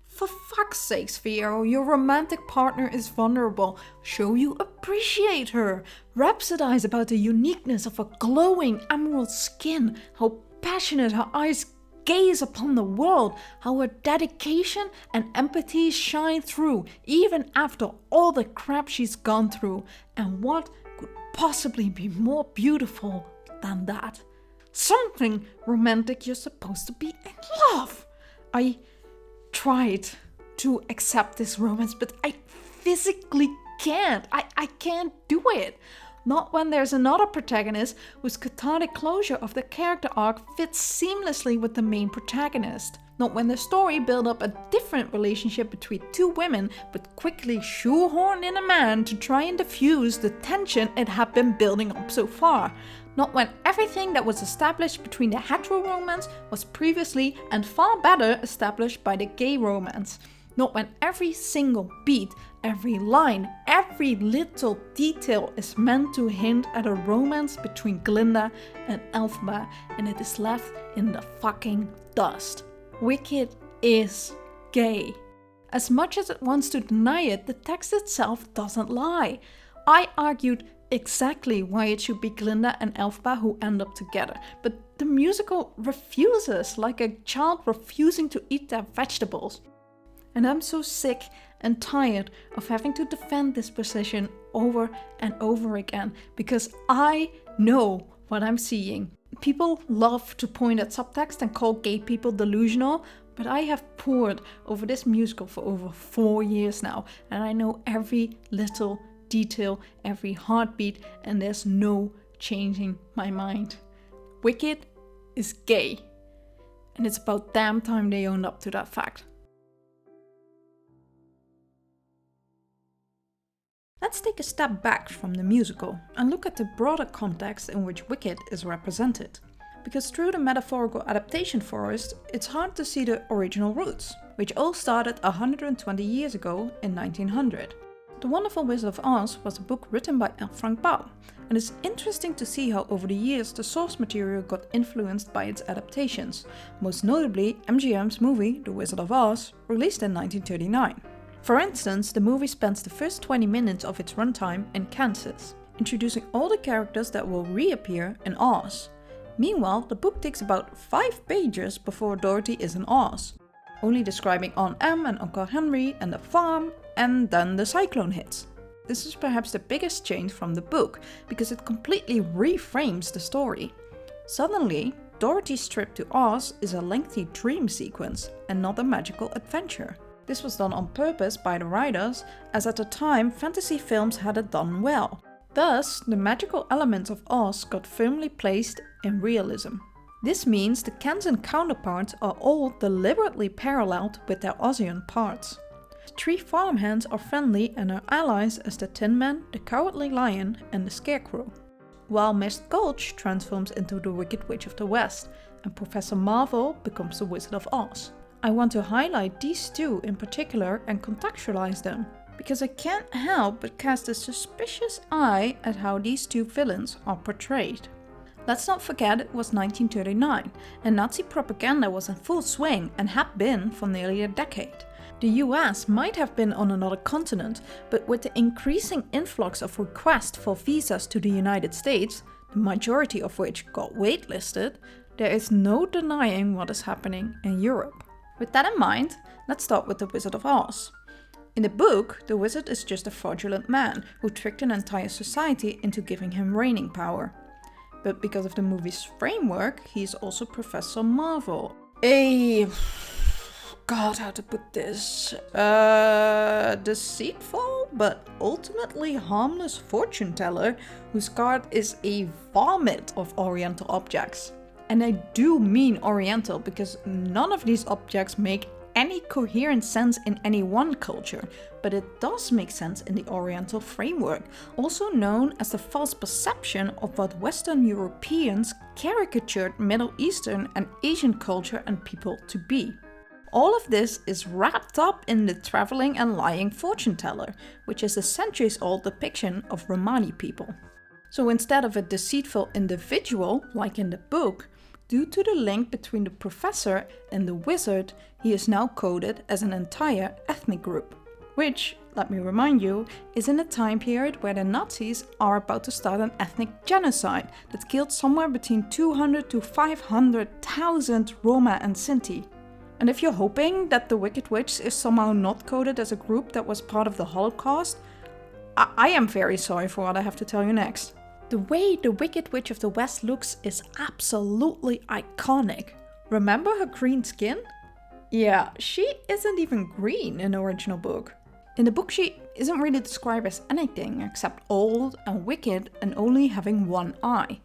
Speaker 1: For fuck's sakes, Fiyero, your romantic partner is vulnerable. Show you appreciate her. Rhapsodize about the uniqueness of her glowing emerald skin, how passionate her eyes gaze upon the world, how her dedication and empathy shine through, even after all the crap she's gone through. And what could possibly be more beautiful than that? Something romantic, you're supposed to be in love. I tried to accept this romance, but I physically can't. I can't do it. Not when there's another protagonist whose cathartic closure of the character arc fits seamlessly with the main protagonist. Not when the story built up a different relationship between two women, but quickly shoehorned in a man to try and diffuse the tension it had been building up so far. Not when everything that was established between the hetero romance was previously and far better established by the gay romance. Not when every single beat, every line, every little detail is meant to hint at a romance between Glinda and Elphaba, and it is left in the fucking dust. Wicked is gay. As much as it wants to deny it, the text itself doesn't lie. I argued exactly why it should be Glinda and Elphaba who end up together, but the musical refuses, like a child refusing to eat their vegetables. And I'm so sick and tired of having to defend this position over and over again, because I know what I'm seeing. People love to point at subtext and call gay people delusional, but I have pored over this musical for over 4 years now, and I know every little detail, every heartbeat, and there's no changing my mind. Wicked is gay, and it's about damn time they owned up to that fact. Let's take a step back from the musical and look at the broader context in which Wicked is represented. Because through the metaphorical adaptation for us, it's hard to see the original roots, which all started 120 years ago in 1900. The Wonderful Wizard of Oz was a book written by L. Frank Baum, and it's interesting to see how over the years the source material got influenced by its adaptations, most notably MGM's movie The Wizard of Oz, released in 1939. For instance, the movie spends the first 20 minutes of its runtime in Kansas, introducing all the characters that will reappear in Oz. Meanwhile, the book takes about 5 pages before Dorothy is in Oz, only describing Aunt Em and Uncle Henry and the farm, and then the cyclone hits. This is perhaps the biggest change from the book, because it completely reframes the story. Suddenly, Dorothy's trip to Oz is a lengthy dream sequence and not a magical adventure. This was done on purpose by the writers, as at the time fantasy films had it done well. Thus, the magical elements of Oz got firmly placed in realism. This means the Kansan counterparts are all deliberately paralleled with their Ozian parts. The 3 farmhands are friendly and are allies as the Tin Man, the Cowardly Lion and the Scarecrow, while Mist Gulch transforms into the Wicked Witch of the West and Professor Marvel becomes the Wizard of Oz. I want to highlight these 2 in particular and contextualize them, because I can't help but cast a suspicious eye at how these 2 villains are portrayed. Let's not forget it was 1939 and Nazi propaganda was in full swing and had been for nearly a decade. The US might have been on another continent, but with the increasing influx of requests for visas to the United States, the majority of which got waitlisted, there is no denying what is happening in Europe. With that in mind, let's start with the Wizard of Oz. In the book, the wizard is just a fraudulent man who tricked an entire society into giving him reigning power. But because of the movie's framework, he is also Professor Marvel. God, how to put this? Deceitful, but ultimately harmless fortune teller whose card is a vomit of Oriental objects. And I do mean Oriental because none of these objects make any coherent sense in any one culture, but it does make sense in the Oriental framework, also known as the false perception of what Western Europeans caricatured Middle Eastern and Asian culture and people to be. All of this is wrapped up in the traveling and lying fortune teller, which is a centuries-old depiction of Romani people. So instead of a deceitful individual, like in the book, due to the link between the professor and the wizard, he is now coded as an entire ethnic group. Which, let me remind you, is in a time period where the Nazis are about to start an ethnic genocide that killed somewhere between 200 to 500,000 Roma and Sinti. And if you're hoping that the Wicked Witch is somehow not coded as a group that was part of the Holocaust, I am very sorry for what I have to tell you next. The way the Wicked Witch of the West looks is absolutely iconic. Remember her green skin? Yeah, she isn't even green in the original book. In the book she isn't really described as anything except old and wicked and only having one eye.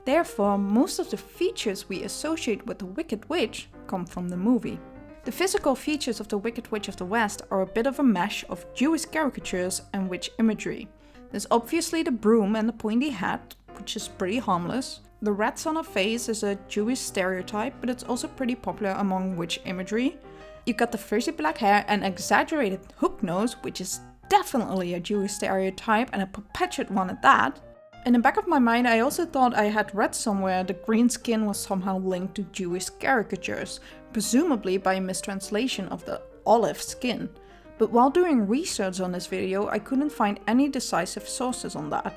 Speaker 1: Therefore, most of the features we associate with the Wicked Witch come from the movie. The physical features of the Wicked Witch of the West are a bit of a mesh of Jewish caricatures and witch imagery. There's obviously the broom and the pointy hat, which is pretty harmless. The rats on her face is a Jewish stereotype, but it's also pretty popular among witch imagery. You got the frizzy black hair and exaggerated hook nose, which is definitely a Jewish stereotype and a perpetuate one at that. In the back of my mind, I also thought I had read somewhere the green skin was somehow linked to Jewish caricatures, presumably by a mistranslation of the olive skin. But while doing research on this video, I couldn't find any decisive sources on that.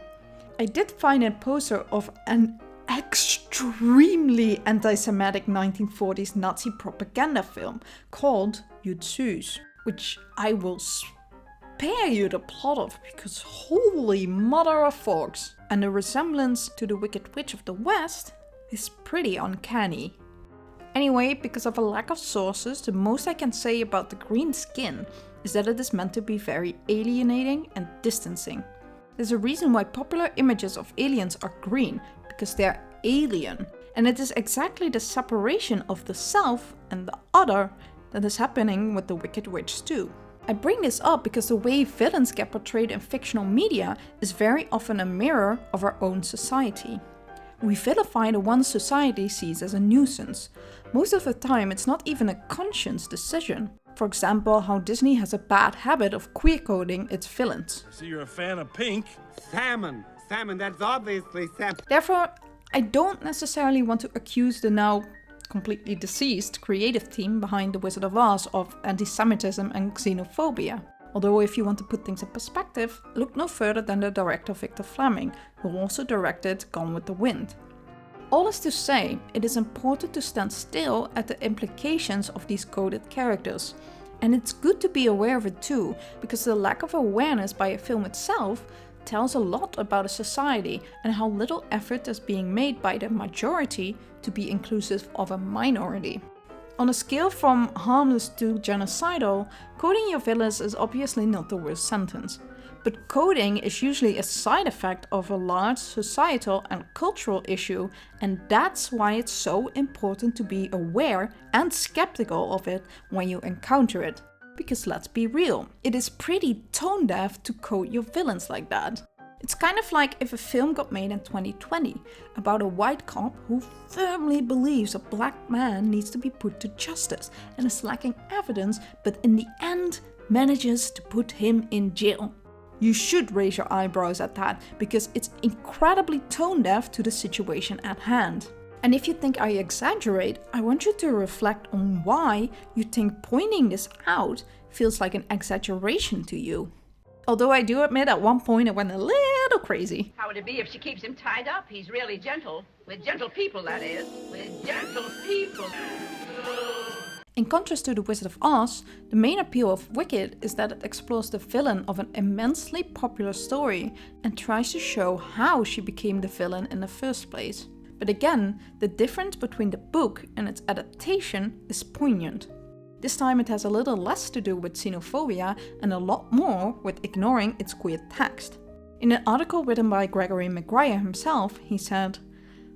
Speaker 1: I did find a poster of an extremely anti-Semitic 1940s Nazi propaganda film called Jud Süß, which I will spare you the plot of because holy mother of forks. And the resemblance to the Wicked Witch of the West is pretty uncanny. Anyway, because of a lack of sources, the most I can say about the green skin is that it is meant to be very alienating and distancing. There's a reason why popular images of aliens are green, because they're alien. And it is exactly the separation of the self and the other that is happening with the Wicked Witch too. I bring this up because the way villains get portrayed in fictional media is very often a mirror of our own society. We vilify the one society sees as a nuisance. Most of the time it's not even a conscious decision. For example, how Disney has a bad habit of queer-coding its villains.
Speaker 11: So you're a fan of pink? Salmon! Salmon, that's obviously salmon.
Speaker 1: Therefore, I don't necessarily want to accuse the now completely deceased creative team behind The Wizard of Oz of anti-Semitism and xenophobia. Although if you want to put things in perspective, look no further than the director Victor Fleming, who also directed Gone with the Wind. All is to say, it is important to stand still at the implications of these coded characters. And it's good to be aware of it too, because the lack of awareness by a film itself tells a lot about a society and how little effort is being made by the majority to be inclusive of a minority. On a scale from harmless to genocidal, coding your villains is obviously not the worst sentence. But coding is usually a side effect of a large societal and cultural issue, and that's why it's so important to be aware and skeptical of it when you encounter it. Because let's be real, it is pretty tone deaf to code your villains like that. It's kind of like if a film got made in 2020 about a white cop who firmly believes a black man needs to be put to justice and is lacking evidence, but in the end manages to put him in jail. You should raise your eyebrows at that, because it's incredibly tone deaf to the situation at hand. And if you think I exaggerate, I want you to reflect on why you think pointing this out feels like an exaggeration to you. Although I do admit at one point it went a little crazy.
Speaker 12: How would it be if she keeps him tied up? He's really gentle. With gentle people, that is. With gentle people.
Speaker 1: In contrast to The Wizard of Oz, the main appeal of Wicked is that it explores the villain of an immensely popular story and tries to show how she became the villain in the first place. But again, the difference between the book and its adaptation is poignant. This time it has a little less to do with xenophobia and a lot more with ignoring its queer text. In an article written by Gregory Maguire himself, he said,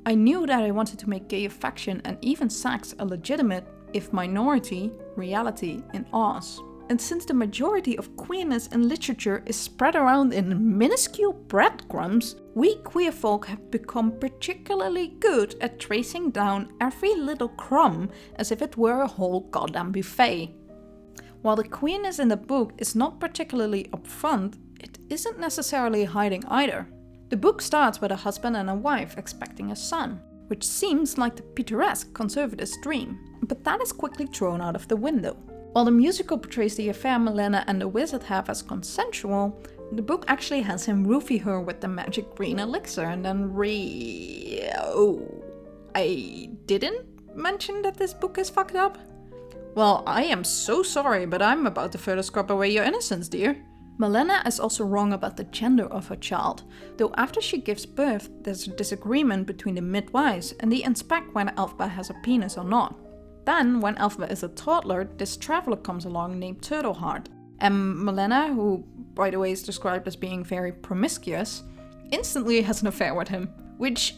Speaker 1: "I knew that I wanted to make gay affection and even sex a legitimate, if minority, reality in Oz. And since the majority of queerness in literature is spread around in minuscule breadcrumbs, we queer folk have become particularly good at tracing down every little crumb as if it were a whole goddamn buffet. While the queerness in the book is not particularly upfront, it isn't necessarily hiding either. The book starts with a husband and a wife expecting a son, which seems like the picturesque conservative dream, but that is quickly thrown out of the window. While the musical portrays the affair Malena and the wizard have as consensual, the book actually has him roofie her with the magic green elixir and then I didn't mention that this book is fucked up? Well, I am so sorry, but I'm about to further scrub away your innocence, dear. Malena is also wrong about the gender of her child, though after she gives birth, there's a disagreement between the midwives and they inspect whether Elphaba has a penis or not. Then, when Elphaba is a toddler, this traveler comes along named Turtleheart, and Malena, who by the way is described as being very promiscuous, instantly has an affair with him, which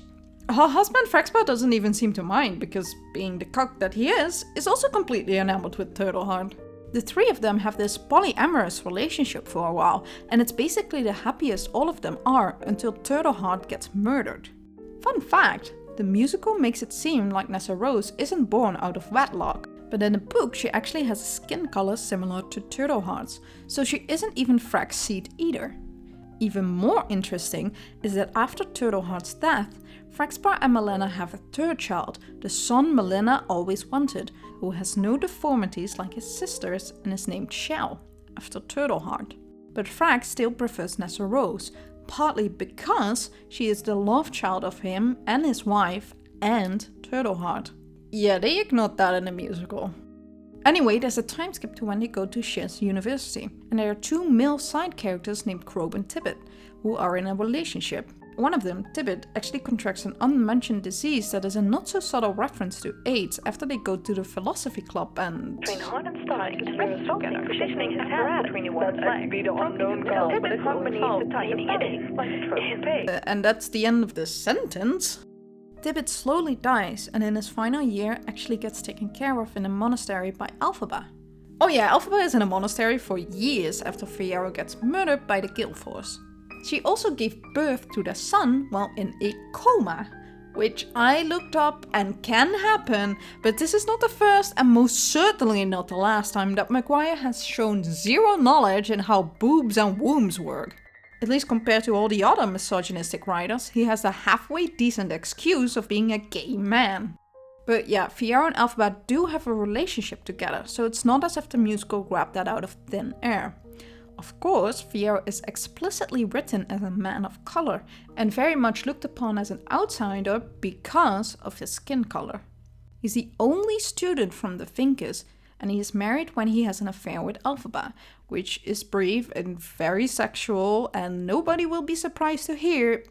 Speaker 1: her husband Fraxpa doesn't even seem to mind, because being the cock that he is also completely enamored with Turtleheart. The three of them have this polyamorous relationship for a while, and it's basically the happiest all of them are until Turtleheart gets murdered. Fun fact, the musical makes it seem like Nessa Rose isn't born out of wedlock, but in the book she actually has a skin color similar to Turtleheart's, so she isn't even Frax's seed either. Even more interesting is that after Turtleheart's death, Fraxpa and Malena have a third child, the son Malena always wanted, who has no deformities like his sisters and is named Shell, after Turtleheart. But Frax still prefers Nessa Rose, partly because she is the love child of him and his wife and Turtleheart. Yeah, they ignored that in the musical. Anyway, there's a time skip to when they go to Shiz University, and there are two male side characters named Krob and Tibbet, who are in a relationship. One of them, Tibbet, actually contracts an unmentioned disease that is a not so subtle reference to AIDS after they go to the philosophy club and...
Speaker 13: Between heart and stomach, positioning his hand between one's legs, Tibbet's heart beneath the tiny headache,
Speaker 1: and that's the end of the sentence. Tibbet slowly dies and in his final year actually gets taken care of in a monastery by Elphaba. Oh yeah, Elphaba is in a monastery for years after Fiyero gets murdered by the Guild Force. She also gave birth to their son while in a coma, which I looked up and can happen, but this is not the first and most certainly not the last time that Maguire has shown zero knowledge in how boobs and wombs work. At least compared to all the other misogynistic writers, he has a halfway decent excuse of being a gay man. But yeah, Fiyero and Elphaba do have a relationship together, so it's not as if the musical grabbed that out of thin air. Of course, Fiyero is explicitly written as a man of color and very much looked upon as an outsider because of his skin color. He's the only student from the Vinkers, and he is married when he has an affair with Elphaba, which is brief and very sexual, and nobody will be surprised to hear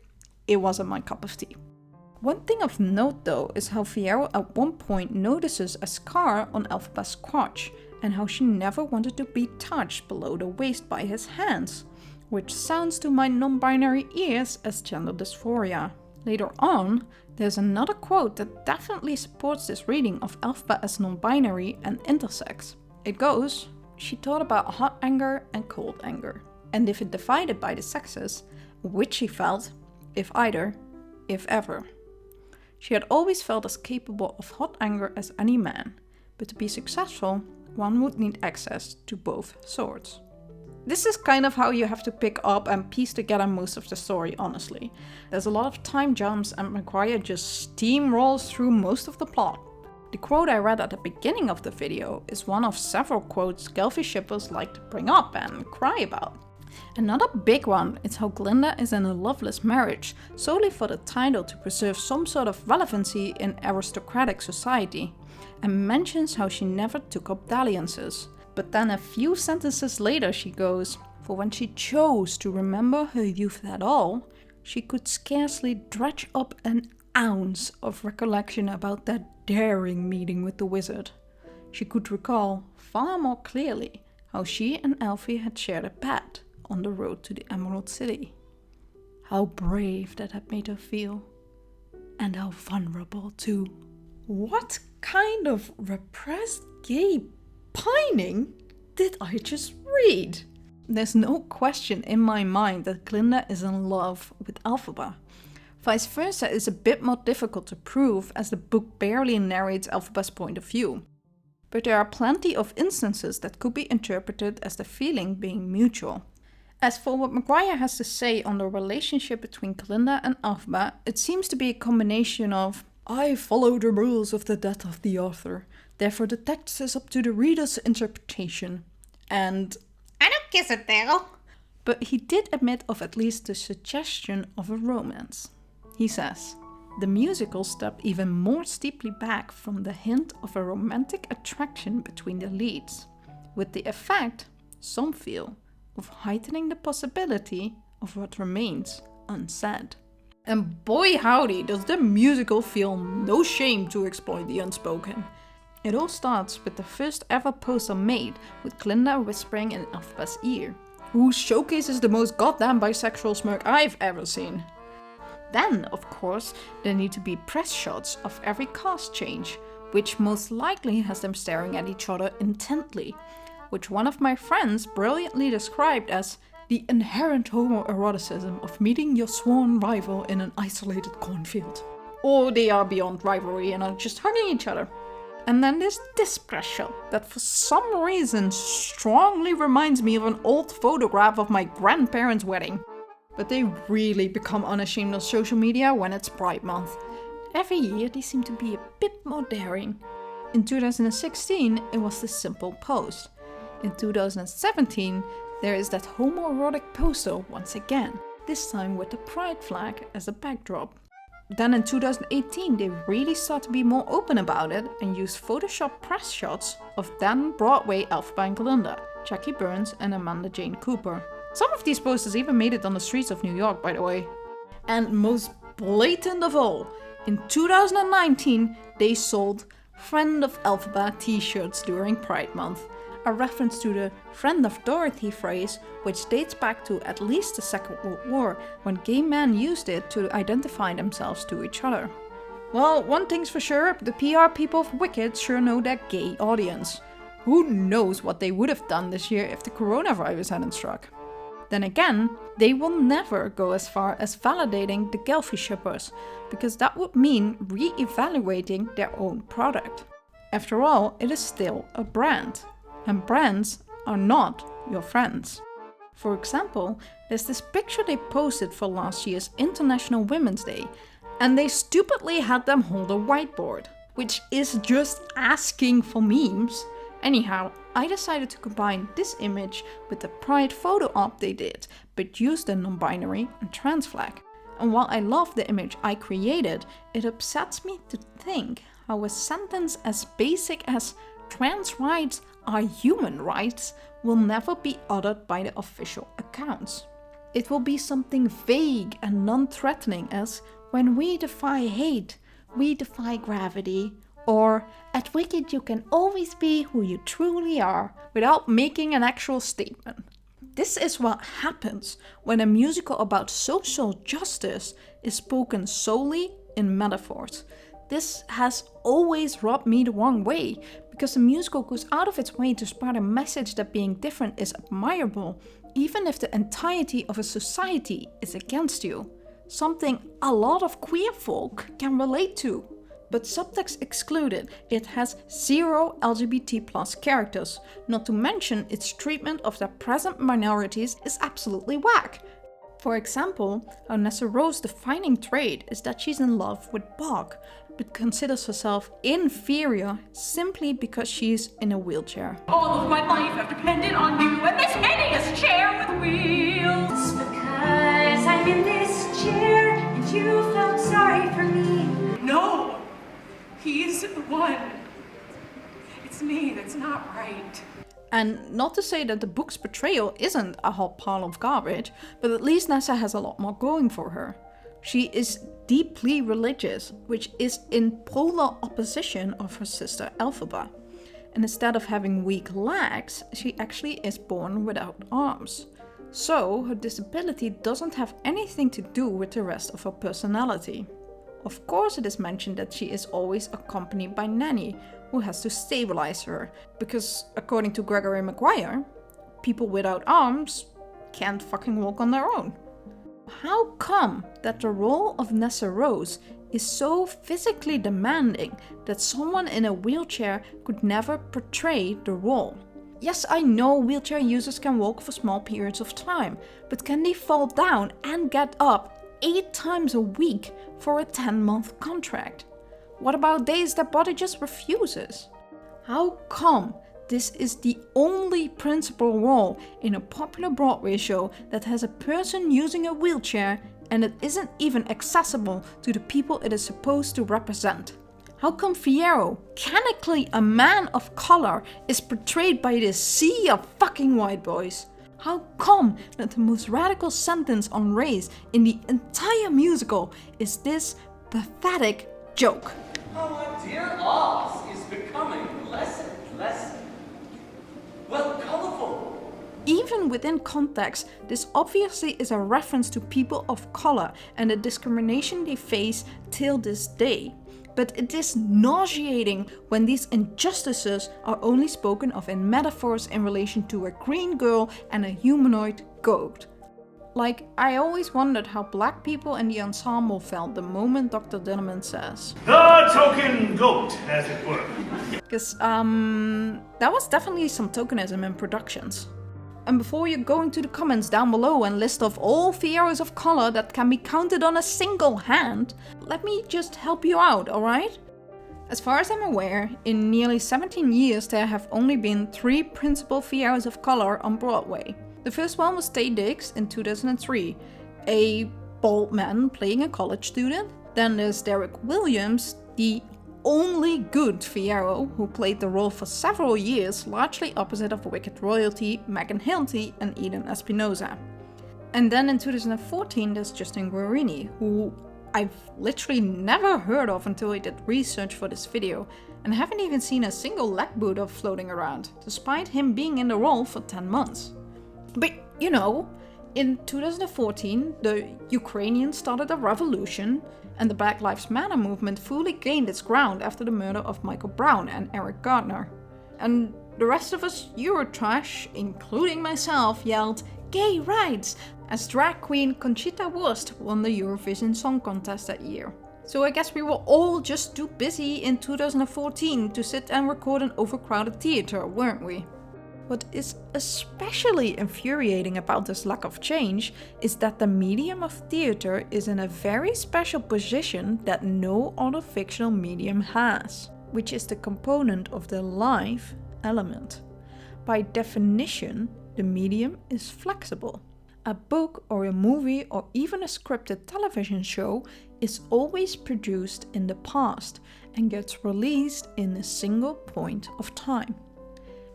Speaker 1: it wasn't my cup of tea. One thing of note though is how Fiyero at one point notices a scar on Elphaba's crotch, and how she never wanted to be touched below the waist by his hands, which sounds to my non-binary ears as gender dysphoria. Later on, there's another quote that definitely supports this reading of Elphaba as non-binary and intersex. It goes, "She thought about hot anger and cold anger, and if it divided by the sexes, which she felt, if either, if ever. She had always felt as capable of hot anger as any man, but to be successful, one would need access to both swords." This is kind of how you have to pick up and piece together most of the story, honestly. There's a lot of time jumps and McGuire just steamrolls through most of the plot. The quote I read at the beginning of the video is one of several quotes Gelfie shippers like to bring up and cry about. Another big one is how Glinda is in a loveless marriage, solely for the title to preserve some sort of relevancy in aristocratic society, and mentions how she never took up dalliances. But then a few sentences later she goes, "For when she chose to remember her youth at all, she could scarcely dredge up an ounce of recollection about that daring meeting with the wizard. She could recall far more clearly how she and Elfie had shared a bet on the road to the Emerald City. How brave that had made her feel, and how vulnerable too." What kind of repressed gay pining did I just read? There's no question in my mind that Glinda is in love with Elphaba. Vice versa is a bit more difficult to prove, as the book barely narrates Elphaba's point of view. But there are plenty of instances that could be interpreted as the feeling being mutual. As for what McGuire has to say on the relationship between Glinda and Elphaba, it seems to be a combination of, "I follow the rules of the death of the author, therefore the text is up to the reader's interpretation," and
Speaker 5: "I don't kiss it, Daryl."
Speaker 1: But he did admit of at least the suggestion of a romance. He says, "The musical stepped even more steeply back from the hint of a romantic attraction between the leads, with the effect, some feel, of heightening the possibility of what remains unsaid." And boy howdy, does the musical feel no shame to exploit the unspoken. It all starts with the first ever poster made, with Glinda whispering in Elphaba's ear, who showcases the most goddamn bisexual smirk I've ever seen. Then, of course, there need to be press shots of every cast change, which most likely has them staring at each other intently, which one of my friends brilliantly described as the inherent homoeroticism of meeting your sworn rival in an isolated cornfield. Or they are beyond rivalry and are just hugging each other. And then there's this press shot that for some reason strongly reminds me of an old photograph of my grandparents' wedding. But they really become unashamed on social media when it's Pride Month. Every year they seem to be a bit more daring. In 2016 it was the simple post. In 2017 there is that homoerotic poster once again, this time with the pride flag as a backdrop. Then in 2018 they really start to be more open about it and use Photoshop press shots of then Broadway Elphaba and Glinda, Jackie Burns and Amanda Jane Cooper. Some of these posters even made it on the streets of New York, by the way. And most blatant of all, in 2019 they sold Friend of Elphaba t-shirts during Pride Month, a reference to the Friend of Dorothy phrase, which dates back to at least the Second World War, when gay men used it to identify themselves to each other. Well, one thing's for sure, the PR people of Wicked sure know their gay audience. Who knows what they would have done this year if the coronavirus hadn't struck. Then again, they will never go as far as validating the Gelfie shippers, because that would mean re-evaluating their own product. After all, it is still a brand. And brands are not your friends. For example, there's this picture they posted for last year's International Women's Day, and they stupidly had them hold a whiteboard, which is just asking for memes. Anyhow, I decided to combine this image with the Pride photo op they did, but used the non-binary and trans flag. And while I love the image I created, it upsets me to think how a sentence as basic as "trans rights are human rights" will never be uttered by the official accounts. It will be something vague and non-threatening as "when we defy hate, we defy gravity," or "at Wicked you can always be who you truly are," without making an actual statement. This is what happens when a musical about social justice is spoken solely in metaphors. This has always rubbed me the wrong way, because the musical goes out of its way to spread a message that being different is admirable, even if the entirety of a society is against you. Something a lot of queer folk can relate to. But subtext excluded, it has 0 LGBT+ characters, not to mention its treatment of the present minorities is absolutely whack. For example, how Nessa Rose's defining trait is that she's in love with Bog, but considers herself inferior simply because she's in a wheelchair.
Speaker 3: All of my life I've depended on you and this hideous chair with wheels.
Speaker 2: Because I'm in this chair and you felt sorry for me.
Speaker 3: No! He's the one. It's me that's not right.
Speaker 1: And not to say that the book's portrayal isn't a hot pile of garbage, but at least Nessa has a lot more going for her. She is deeply religious, which is in polar opposition of her sister Elphaba. And instead of having weak legs, she actually is born without arms. So her disability doesn't have anything to do with the rest of her personality. Of course it is mentioned that she is always accompanied by Nanny, who has to stabilize her, because according to Gregory Maguire, people without arms can't fucking walk on their own. How come that the role of Nessa Rose is so physically demanding that someone in a wheelchair could never portray the role? Yes, I know wheelchair users can walk for small periods of time, but can they fall down and get up 8 times a week for a 10-month contract? What about days their body just refuses? How come this is the only principal role in a popular Broadway show that has a person using a wheelchair and it isn't even accessible to the people it is supposed to represent? How come Fiyero, canonically a man of color, is portrayed by this sea of fucking white boys? How come that the most radical sentence on race in the entire musical is this pathetic joke?
Speaker 9: Our dear Oz is becoming less and less, well, colorful.
Speaker 1: Even within context, this obviously is a reference to people of color and the discrimination they face till this day. But it is nauseating when these injustices are only spoken of in metaphors in relation to a green girl and a humanoid goat. Like, I always wondered how black people in the ensemble felt the moment Dr. Dinnerman says,
Speaker 14: "The token goat," as it were.
Speaker 1: Because, that was definitely some tokenism in productions. And before you go into the comments down below and list off all Fiyeros of color that can be counted on a single hand, let me just help you out, alright? As far as I'm aware, in nearly 17 years there have only been 3 principal Fiyeros of color on Broadway. The first one was Taye Diggs in 2003, a bald man playing a college student. Then there's Derek Williams, the only good Fiyero, who played the role for several years, largely opposite of Wicked royalty Megan Hilty and Eden Espinosa. And then in 2014 there's Justin Guarini, who I've literally never heard of until I did research for this video, and haven't even seen a single leg boot of floating around, despite him being in the role for 10 months. But you know, in 2014 the Ukrainians started a revolution, and the Black Lives Matter movement fully gained its ground after the murder of Michael Brown and Eric Gardner. And the rest of us Eurotrash, including myself, yelled "gay rights" as drag queen Conchita Wurst won the Eurovision Song Contest that year. So I guess we were all just too busy in 2014 to sit and record an overcrowded theater, weren't we? What is especially infuriating about this lack of change is that the medium of theater is in a very special position that no other fictional medium has, which is the component of the live element. By definition, the medium is flexible. A book or a movie or even a scripted television show is always produced in the past and gets released in a single point of time.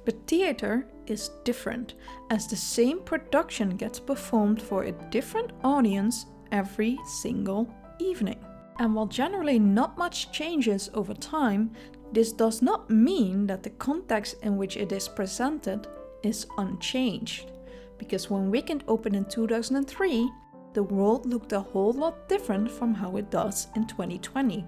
Speaker 1: But theater is different, as the same production gets performed for a different audience every single evening. And while generally not much changes over time, this does not mean that the context in which it is presented is unchanged. Because when Wicked opened in 2003, the world looked a whole lot different from how it does in 2020.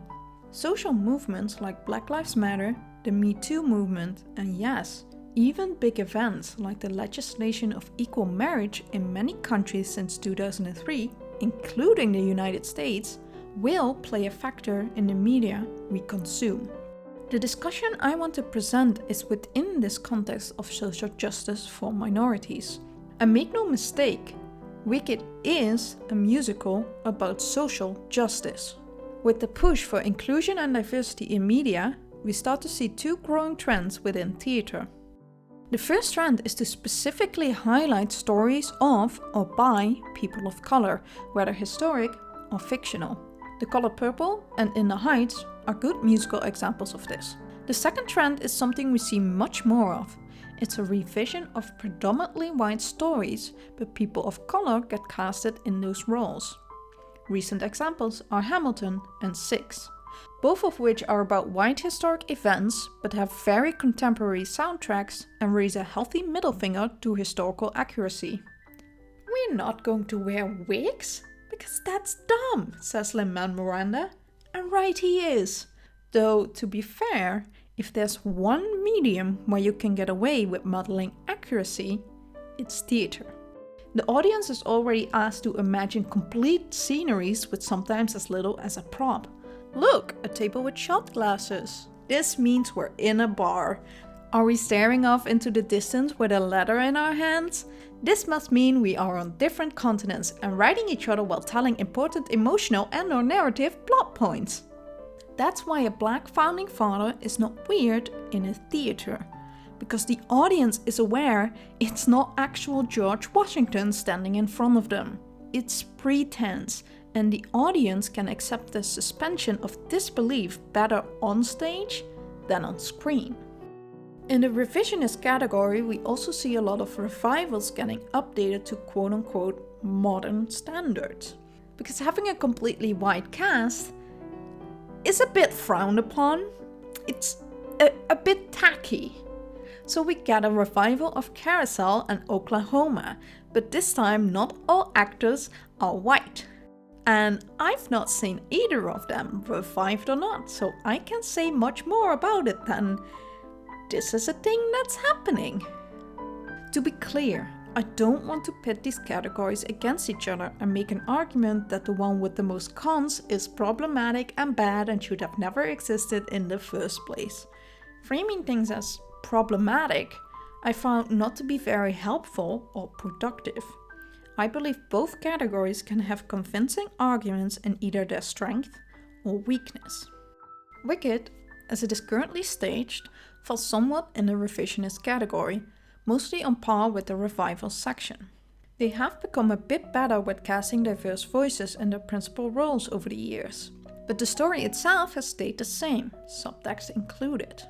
Speaker 1: Social movements like Black Lives Matter, the Me Too movement, and yes, even big events like the legislation of equal marriage in many countries since 2003, including the United States, will play a factor in the media we consume. The discussion I want to present is within this context of social justice for minorities. And make no mistake, Wicked is a musical about social justice. With the push for inclusion and diversity in media, we start to see two growing trends within theatre. The first trend is to specifically highlight stories of or by people of color, whether historic or fictional. The Color Purple and In the Heights are good musical examples of this. The second trend is something we see much more of. It's a revision of predominantly white stories, but people of color get casted in those roles. Recent examples are Hamilton and Six, both of which are about white historic events but have very contemporary soundtracks and raise a healthy middle finger to historical accuracy. "We're not going to wear wigs, because that's dumb," says Lin-Manuel Miranda, and right he is. Though, to be fair, if there's one medium where you can get away with modeling accuracy, it's theatre. The audience is already asked to imagine complete sceneries with sometimes as little as a prop. Look, a table with shot glasses. This means we're in a bar. Are we staring off into the distance with a letter in our hands? This must mean we are on different continents and writing each other while telling important emotional and/or narrative plot points. That's why a black founding father is not weird in a theatre, because the audience is aware it's not actual George Washington standing in front of them. It's pretense, and the audience can accept the suspension of disbelief better on stage than on screen. In the revisionist category, we also see a lot of revivals getting updated to quote-unquote modern standards. Because having a completely white cast is a bit frowned upon. It's a bit tacky. So we get a revival of Carousel and Oklahoma, but this time not all actors are white. And I've not seen either of them, revived or not, so I can't say much more about it than this is a thing that's happening. To be clear, I don't want to pit these categories against each other and make an argument that the one with the most cons is problematic and bad and should have never existed in the first place. Framing things as problematic, I found not to be very helpful or productive. I believe both categories can have convincing arguments in either their strength or weakness. Wicked, as it is currently staged, falls somewhat in the revisionist category, mostly on par with the revival section. They have become a bit better with casting diverse voices in their principal roles over the years, but the story itself has stayed the same, subtext included.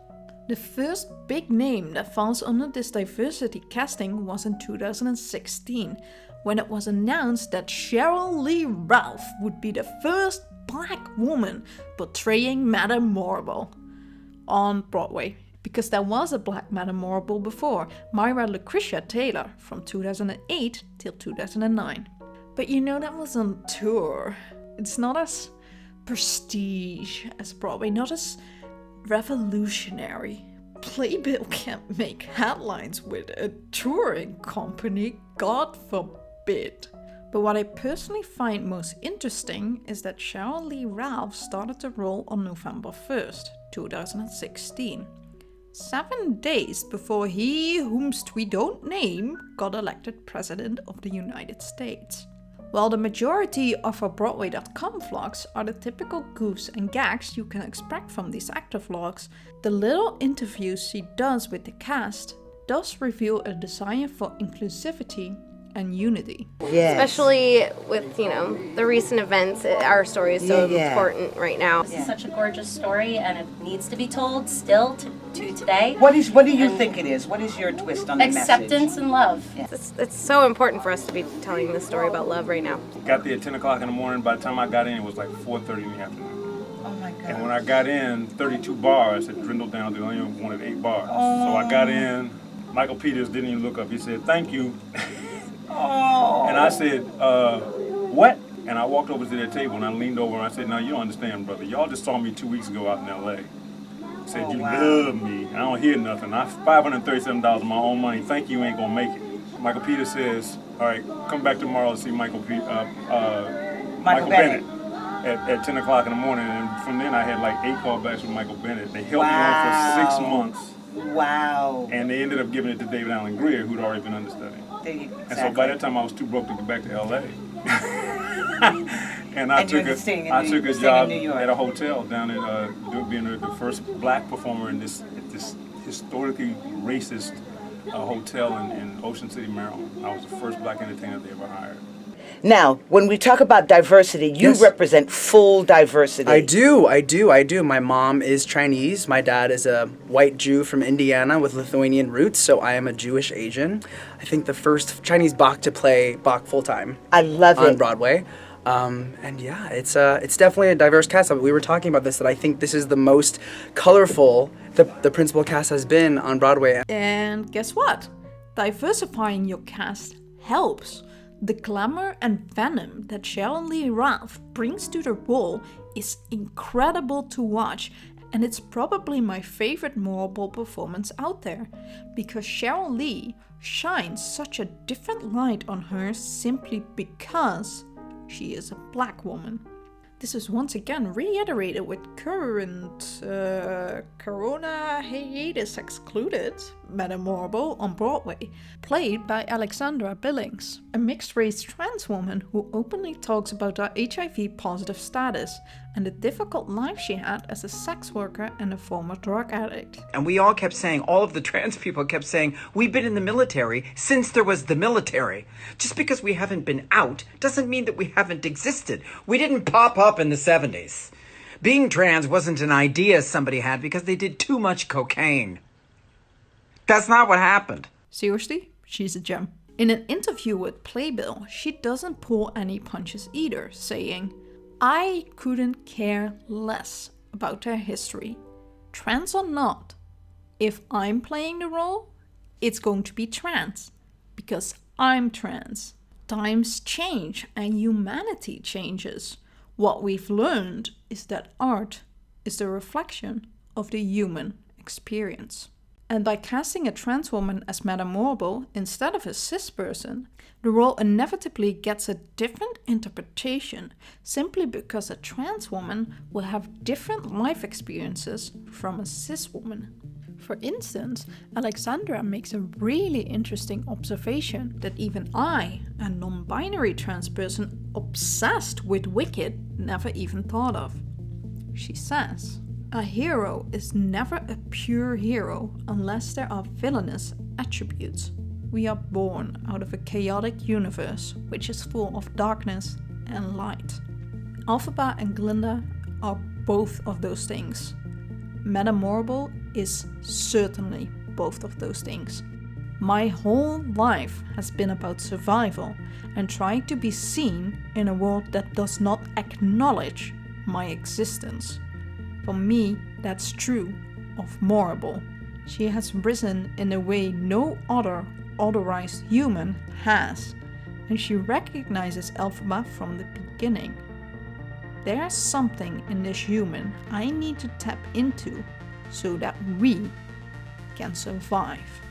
Speaker 1: The first big name that falls under this diversity casting was in 2016, when it was announced that Cheryl Lee Ralph would be the first black woman portraying Madame Morrible on Broadway. Because there was a black Madame Morrible before, Myra Lucretia Taylor, from 2008 till 2009. But you know, that was on tour. It's not as prestige as Broadway, not as revolutionary. Playbill can't make headlines with a touring company, God forbid. But what I personally find most interesting is that Cheryl Lee Ralph started the role on November 1st, 2016. 7 days before he whomst we don't name got elected President of the United States. While the majority of our Broadway.com vlogs are the typical goofs and gags you can expect from these actor vlogs, the little interviews she does with the cast does reveal a desire for inclusivity and unity.
Speaker 15: Yes.
Speaker 16: Especially with, the recent events, our story is so important right now.
Speaker 17: This is such a gorgeous story and it needs to be told still to today.
Speaker 15: What do you think it is? What is your twist on the message?
Speaker 17: Acceptance and love.
Speaker 16: It's so important for us to be telling this story about love right now.
Speaker 11: Got there at 10 o'clock in the morning. By the time I got in, it was like 4:30 in the afternoon.
Speaker 15: Oh my God.
Speaker 11: And when I got in, 32 bars had dwindled down to only wanted 8 bars. So I got in, Michael Peters didn't even look up. He said, "Thank you." And I said, what? And I walked over to their table and I leaned over and I said, "Now you don't understand, brother. Y'all just saw me 2 weeks ago out in LA. Said you love me. I don't hear nothing. I $537 of my own money. Thank you, ain't gonna make it." Michael Peters says, "All right, come back tomorrow to see Michael Bennett at 10 o'clock in the morning." And from then I had like 8 callbacks with Michael Bennett. They held me on for 6 months.
Speaker 15: Wow.
Speaker 11: And they ended up giving it to David Allen Greer, who'd already been understudying.
Speaker 15: Exactly.
Speaker 11: And so by that time I was too broke to get back to LA. And I took a job at a hotel down in being the first black performer in this historically racist hotel in Ocean City, Maryland. I was the first black entertainer they ever hired.
Speaker 15: Now, when we talk about diversity, you represent full diversity.
Speaker 18: I do. My mom is Chinese. My dad is a white Jew from Indiana with Lithuanian roots, so I am a Jewish Asian. I think the first Chinese Bach to play Bach full-time.
Speaker 15: I love it.
Speaker 18: On Broadway. And yeah, it's definitely a diverse cast. We were talking about this, that I think this is the most colorful the principal cast has been on Broadway.
Speaker 1: And guess what? Diversifying your cast helps. The glamour and venom that Sharon Lee Ralph brings to the role is incredible to watch, and it's probably my favorite Morrible performance out there, because Sharon Lee shines such a different light on her simply because she is a black woman. This is once again reiterated with current Corona hiatus excluded Madame Morrible on Broadway, played by Alexandra Billings, a mixed-race trans woman who openly talks about her HIV-positive status and the difficult life she had as a sex worker and a former drug addict.
Speaker 19: And we all kept saying, all of the trans people kept saying, we've been in the military since there was the military. Just because we haven't been out doesn't mean that we haven't existed. We didn't pop up in the 70s. Being trans wasn't an idea somebody had because they did too much cocaine. That's not what happened.
Speaker 1: Seriously? She's a gem. In an interview with Playbill, she doesn't pull any punches either, saying, "I couldn't care less about their history, trans or not. If I'm playing the role, it's going to be trans, because I'm trans. Times change and humanity changes. What we've learned is that art is the reflection of the human experience." And by casting a trans woman as Madame Morrible instead of a cis person, the role inevitably gets a different interpretation simply because a trans woman will have different life experiences from a cis woman. For instance, Alexandra makes a really interesting observation that even I, a non-binary trans person obsessed with Wicked, never even thought of. She says, "A hero is never a pure hero unless there are villainous attributes. We are born out of a chaotic universe which is full of darkness and light. Elphaba and Glinda are both of those things. Madame Morrible is certainly both of those things. My whole life has been about survival and trying to be seen in a world that does not acknowledge my existence. For me, that's true of Morrible. She has risen in a way no other authorized human has, and she recognizes Elphaba from the beginning. There's something in this human I need to tap into so that we can survive."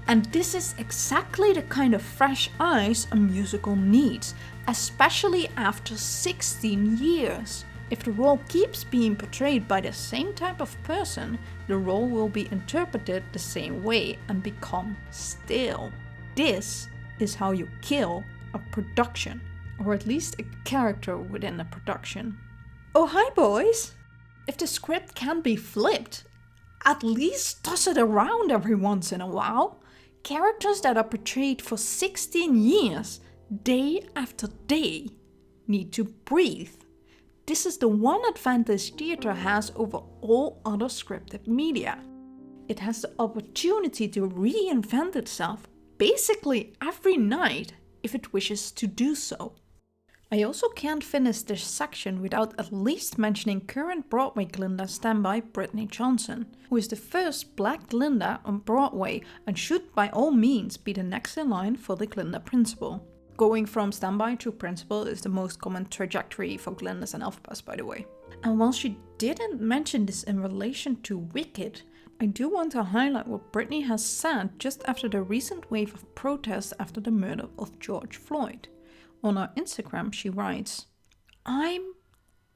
Speaker 1: And this is exactly the kind of fresh eyes a musical needs, especially after 16 years. If the role keeps being portrayed by the same type of person, the role will be interpreted the same way and become stale. This is how you kill a production or at least a character within a production. Oh hi boys! If the script can be flipped, at least toss it around every once in a while. Characters that are portrayed for 16 years, day after day, need to breathe. This is the one advantage theatre has over all other scripted media. It has the opportunity to reinvent itself basically every night if it wishes to do so. I also can't finish this section without at least mentioning current Broadway Glinda standby Brittany Johnson, who is the first Black Glinda on Broadway and should by all means be the next in line for the Glinda principal. Going from standby to principal is the most common trajectory for Glindas and Elphaba, by the way. And while she didn't mention this in relation to Wicked, I do want to highlight what Brittany has said just after the recent wave of protests after the murder of George Floyd. On her Instagram, she writes, "I'm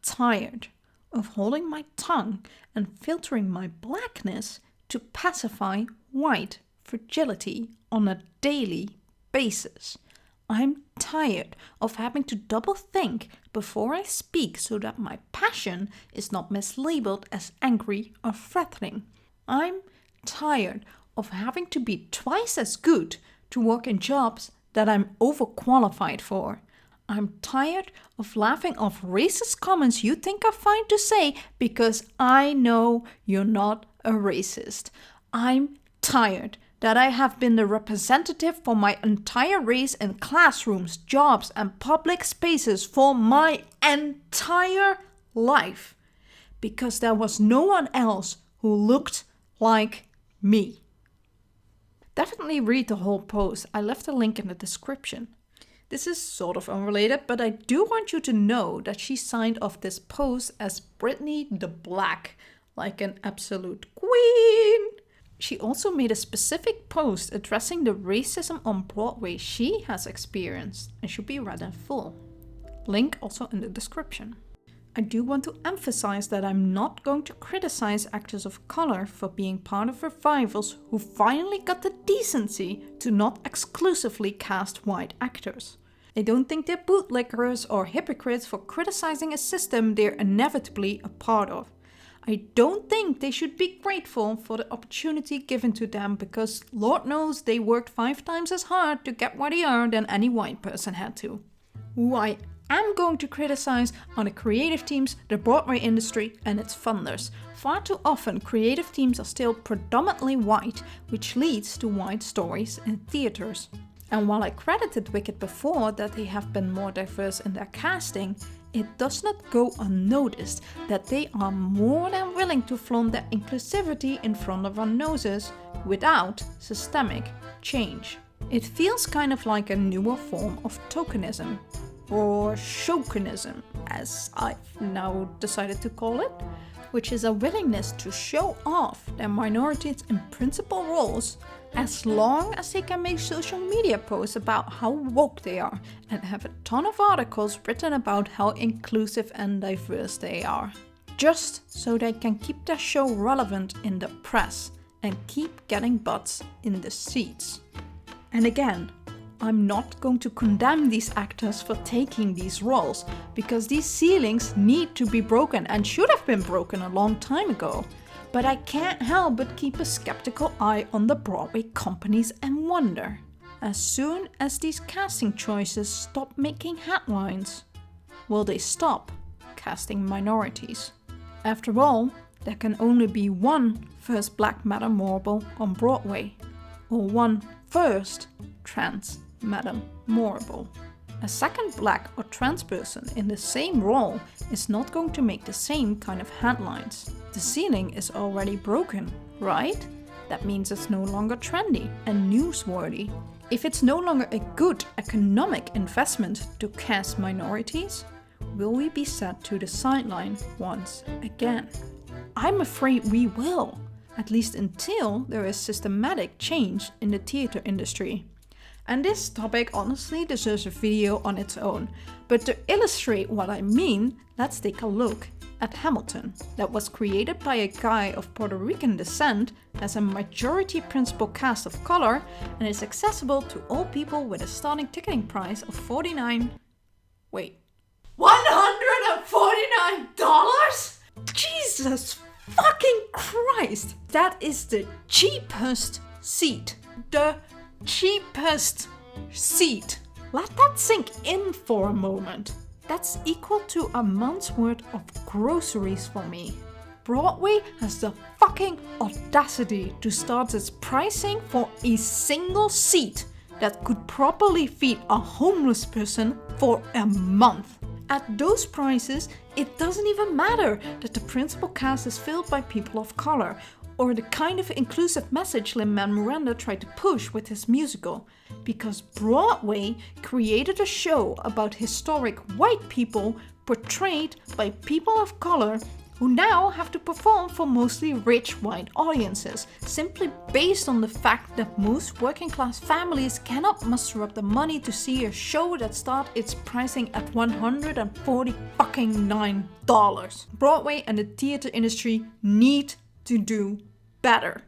Speaker 1: tired of holding my tongue and filtering my blackness to pacify white fragility on a daily basis. I'm tired of having to double think before I speak so that my passion is not mislabeled as angry or threatening. I'm tired of having to be twice as good to work in jobs that I'm overqualified for. I'm tired of laughing off racist comments you think are fine to say because I know you're not a racist. I'm tired that I have been the representative for my entire race in classrooms, jobs, and public spaces for my entire life because there was no one else who looked like me." Definitely read the whole post. I left a link in the description. This is sort of unrelated, but I do want you to know that she signed off this post as Brittany the Black, like an absolute queen. She also made a specific post addressing the racism on Broadway she has experienced and should be read in full. Link also in the description. I do want to emphasize that I'm not going to criticize actors of color for being part of revivals who finally got the decency to not exclusively cast white actors. I don't think they're bootlickers or hypocrites for criticizing a system they're inevitably a part of. I don't think they should be grateful for the opportunity given to them because Lord knows they worked 5 times as hard to get where they are than any white person had to. Who I am going to criticize are the creative teams, the Broadway industry and its funders. Far too often creative teams are still predominantly white, which leads to white stories in theaters. And while I credited Wicked before that they have been more diverse in their casting, it does not go unnoticed that they are more than willing to flaunt their inclusivity in front of our noses without systemic change. It feels kind of like a newer form of tokenism, or chauvinism, as I've now decided to call it, which is a willingness to show off their minorities in principal roles as long as they can make social media posts about how woke they are and have a ton of articles written about how inclusive and diverse they are. Just so they can keep their show relevant in the press and keep getting butts in the seats. And again, I'm not going to condemn these actors for taking these roles, because these ceilings need to be broken and should have been broken a long time ago. But I can't help but keep a skeptical eye on the Broadway companies and wonder, as soon as these casting choices stop making headlines, will they stop casting minorities? After all, there can only be one first Black Madame Morrible on Broadway, or one first trans Madame Morrible. A second black or trans person in the same role is not going to make the same kind of headlines. The ceiling is already broken, right? That means it's no longer trendy and newsworthy. If it's no longer a good economic investment to cast minorities, will we be set to the sideline once again? I'm afraid we will, at least until there is systematic change in the theater industry. And this topic honestly deserves a video on its own. But to illustrate what I mean, let's take a look at Hamilton, that was created by a guy of Puerto Rican descent, has a majority principal cast of color, and is accessible to all people with a starting ticketing price of $49. Wait. $149? Jesus fucking Christ! That is the cheapest seat. The cheapest seat. Let that sink in for a moment. That's equal to a month's worth of groceries for me. Broadway has the fucking audacity to start its pricing for a single seat that could properly feed a homeless person for a month. At those prices, it doesn't even matter that the principal cast is filled by people of color, or the kind of inclusive message Lin-Manuel Miranda tried to push with his musical, because Broadway created a show about historic white people portrayed by people of color who now have to perform for mostly rich white audiences, simply based on the fact that most working class families cannot muster up the money to see a show that starts its pricing at $149. Broadway and the theater industry need to do better.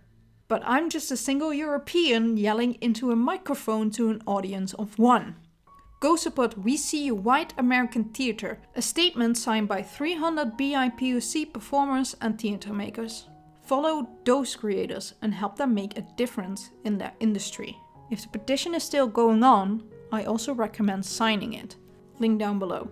Speaker 1: But I'm just a single European yelling into a microphone to an audience of one. Go support We See You White American Theater, a statement signed by 300 BIPOC performers and theater makers. Follow those creators and help them make a difference in their industry. If the petition is still going on, I also recommend signing it. Link down below.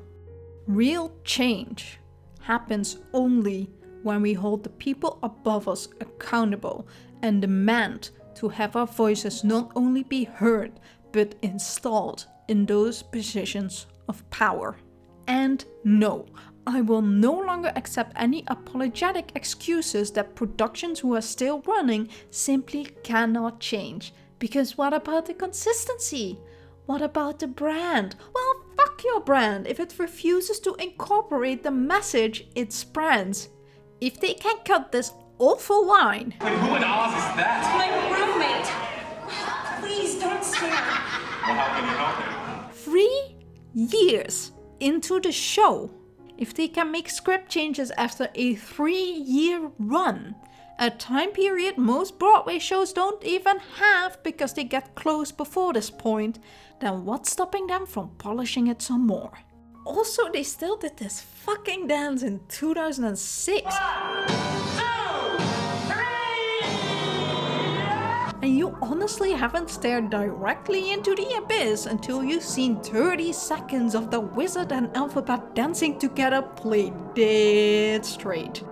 Speaker 1: Real change happens only when we hold the people above us accountable and demand to have our voices not only be heard, but installed in those positions of power. And no, I will no longer accept any apologetic excuses that productions who are still running simply cannot change. Because what about the consistency? What about the brand? Well, fuck your brand if it refuses to incorporate the message it spreads. If they can cut this awful line.
Speaker 9: Wait, who in Oz is that?
Speaker 3: My roommate. Please don't stare.
Speaker 9: Well, how can you help it?
Speaker 1: 3 years into the show, if they can make script changes after a 3-year run, a time period most Broadway shows don't even have because they get closed before this point, then what's stopping them from polishing it some more? Also, they still did this fucking dance in 2006. And you honestly haven't stared directly into the abyss until you've seen 30 seconds of the Wizard and Alphabet dancing together played dead straight.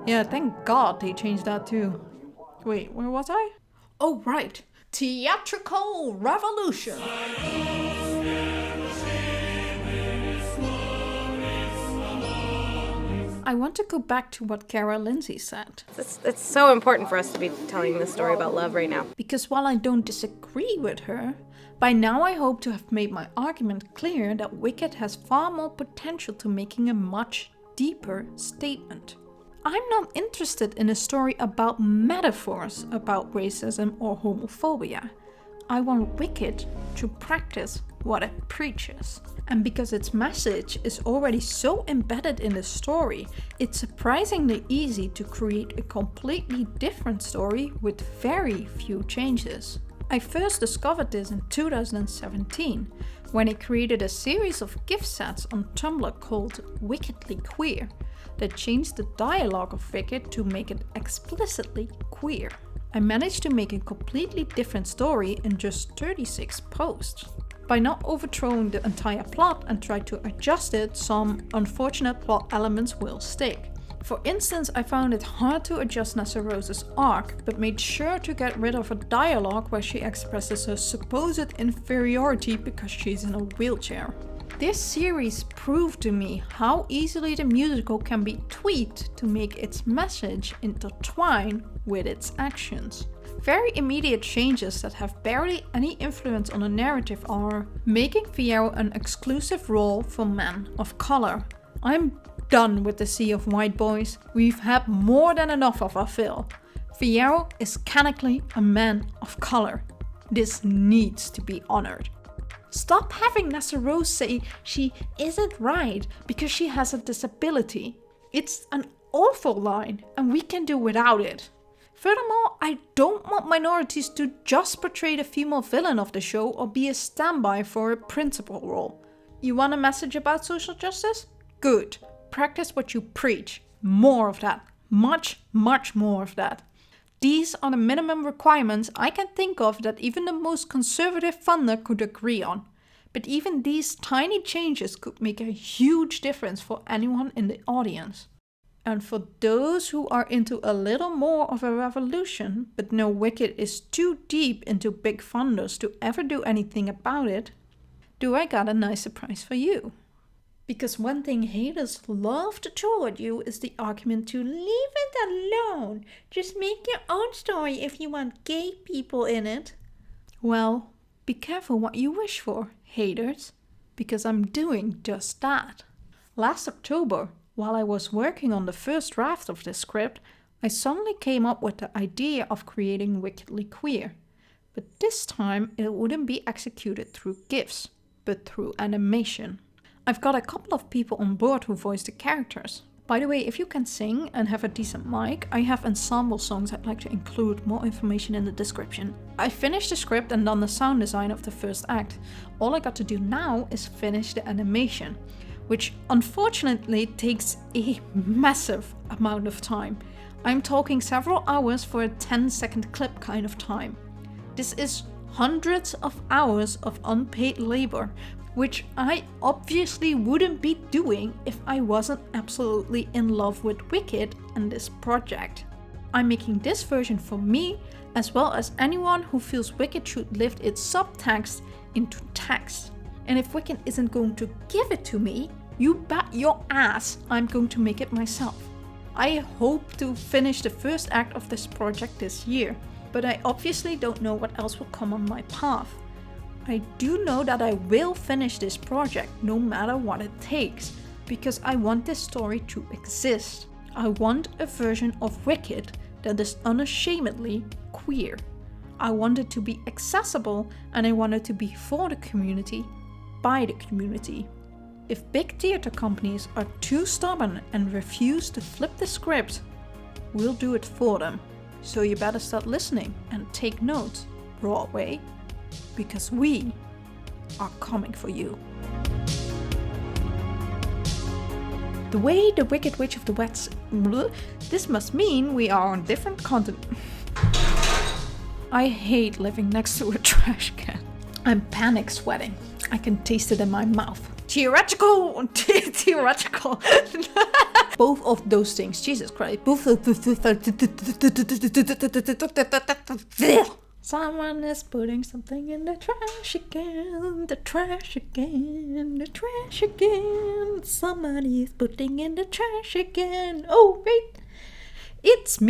Speaker 1: Yeah, thank God they changed that too. Wait, where was I? Oh right, Theatrical Revolution. I want to go back to what Cara Lindsay said.
Speaker 16: It's so important for us to be telling the story about love right now.
Speaker 1: Because while I don't disagree with her, by now I hope to have made my argument clear that Wicked has far more potential to making a much deeper statement. I'm not interested in a story about metaphors about racism or homophobia. I want Wicked to practice what it preaches. And because its message is already so embedded in the story, it's surprisingly easy to create a completely different story with very few changes. I first discovered this in 2017, when I created a series of gift sets on Tumblr called Wickedly Queer, that changed the dialogue of Wicked to make it explicitly queer. I managed to make a completely different story in just 36 posts. By not overthrowing the entire plot and try to adjust it, some unfortunate plot elements will stick. For instance, I found it hard to adjust Nessa Rose's arc, but made sure to get rid of a dialogue where she expresses her supposed inferiority because she's in a wheelchair. This series proved to me how easily the musical can be tweaked to make its message intertwine with its actions. Very immediate changes that have barely any influence on the narrative are making Fiyero an exclusive role for men of color. I'm done with the sea of white boys. We've had more than enough of our fill. Fiyero is canonically a man of color. This needs to be honored. Stop having Nessa Rose say she isn't right because she has a disability. It's an awful line and we can do without it. Furthermore, I don't want minorities to just portray the female villain of the show or be a standby for a principal role. You want a message about social justice? Good. Practice what you preach. More of that. Much, much more of that. These are the minimum requirements I can think of that even the most conservative funder could agree on. But even these tiny changes could make a huge difference for anyone in the audience. And for those who are into a little more of a revolution, but know Wicked is too deep into big funders to ever do anything about it, do I got a nice surprise for you. Because one thing haters love to throw at you is the argument to leave it alone. Just make your own story if you want gay people in it. Well, be careful what you wish for, haters, because I'm doing just that. Last October, while I was working on the first draft of this script, I suddenly came up with the idea of creating Wickedly Queer. But this time it wouldn't be executed through GIFs, but through animation. I've got a couple of people on board who voice the characters. By the way, if you can sing and have a decent mic, I have ensemble songs I'd like to include, more information in the description. I finished the script and done the sound design of the first act. All I got to do now is finish the animation, which unfortunately takes a massive amount of time. I'm talking several hours for a 10-second clip kind of time. This is hundreds of hours of unpaid labor, which I obviously wouldn't be doing if I wasn't absolutely in love with Wicked and this project. I'm making this version for me, as well as anyone who feels Wicked should lift its subtext into text. And if Wicked isn't going to give it to me, you bet your ass I'm going to make it myself. I hope to finish the first act of this project this year, but I obviously don't know what else will come on my path. I do know that I will finish this project no matter what it takes, because I want this story to exist. I want a version of Wicked that is unashamedly queer. I want it to be accessible, and I want it to be for the community, by the community. If big theater companies are too stubborn and refuse to flip the script, we'll do it for them. So you better start listening and take notes, Broadway, because we are coming for you. The way the Wicked Witch of the West... This must mean we are on different continents. I hate living next to a trash can. I'm panic sweating. I can taste it in my mouth. Theoretical! Theoretical! Both of those things. Jesus Christ. Both of Someone is putting something in the trash again. The trash again. The trash again. Somebody is putting in the trash again. Oh, wait. It's me.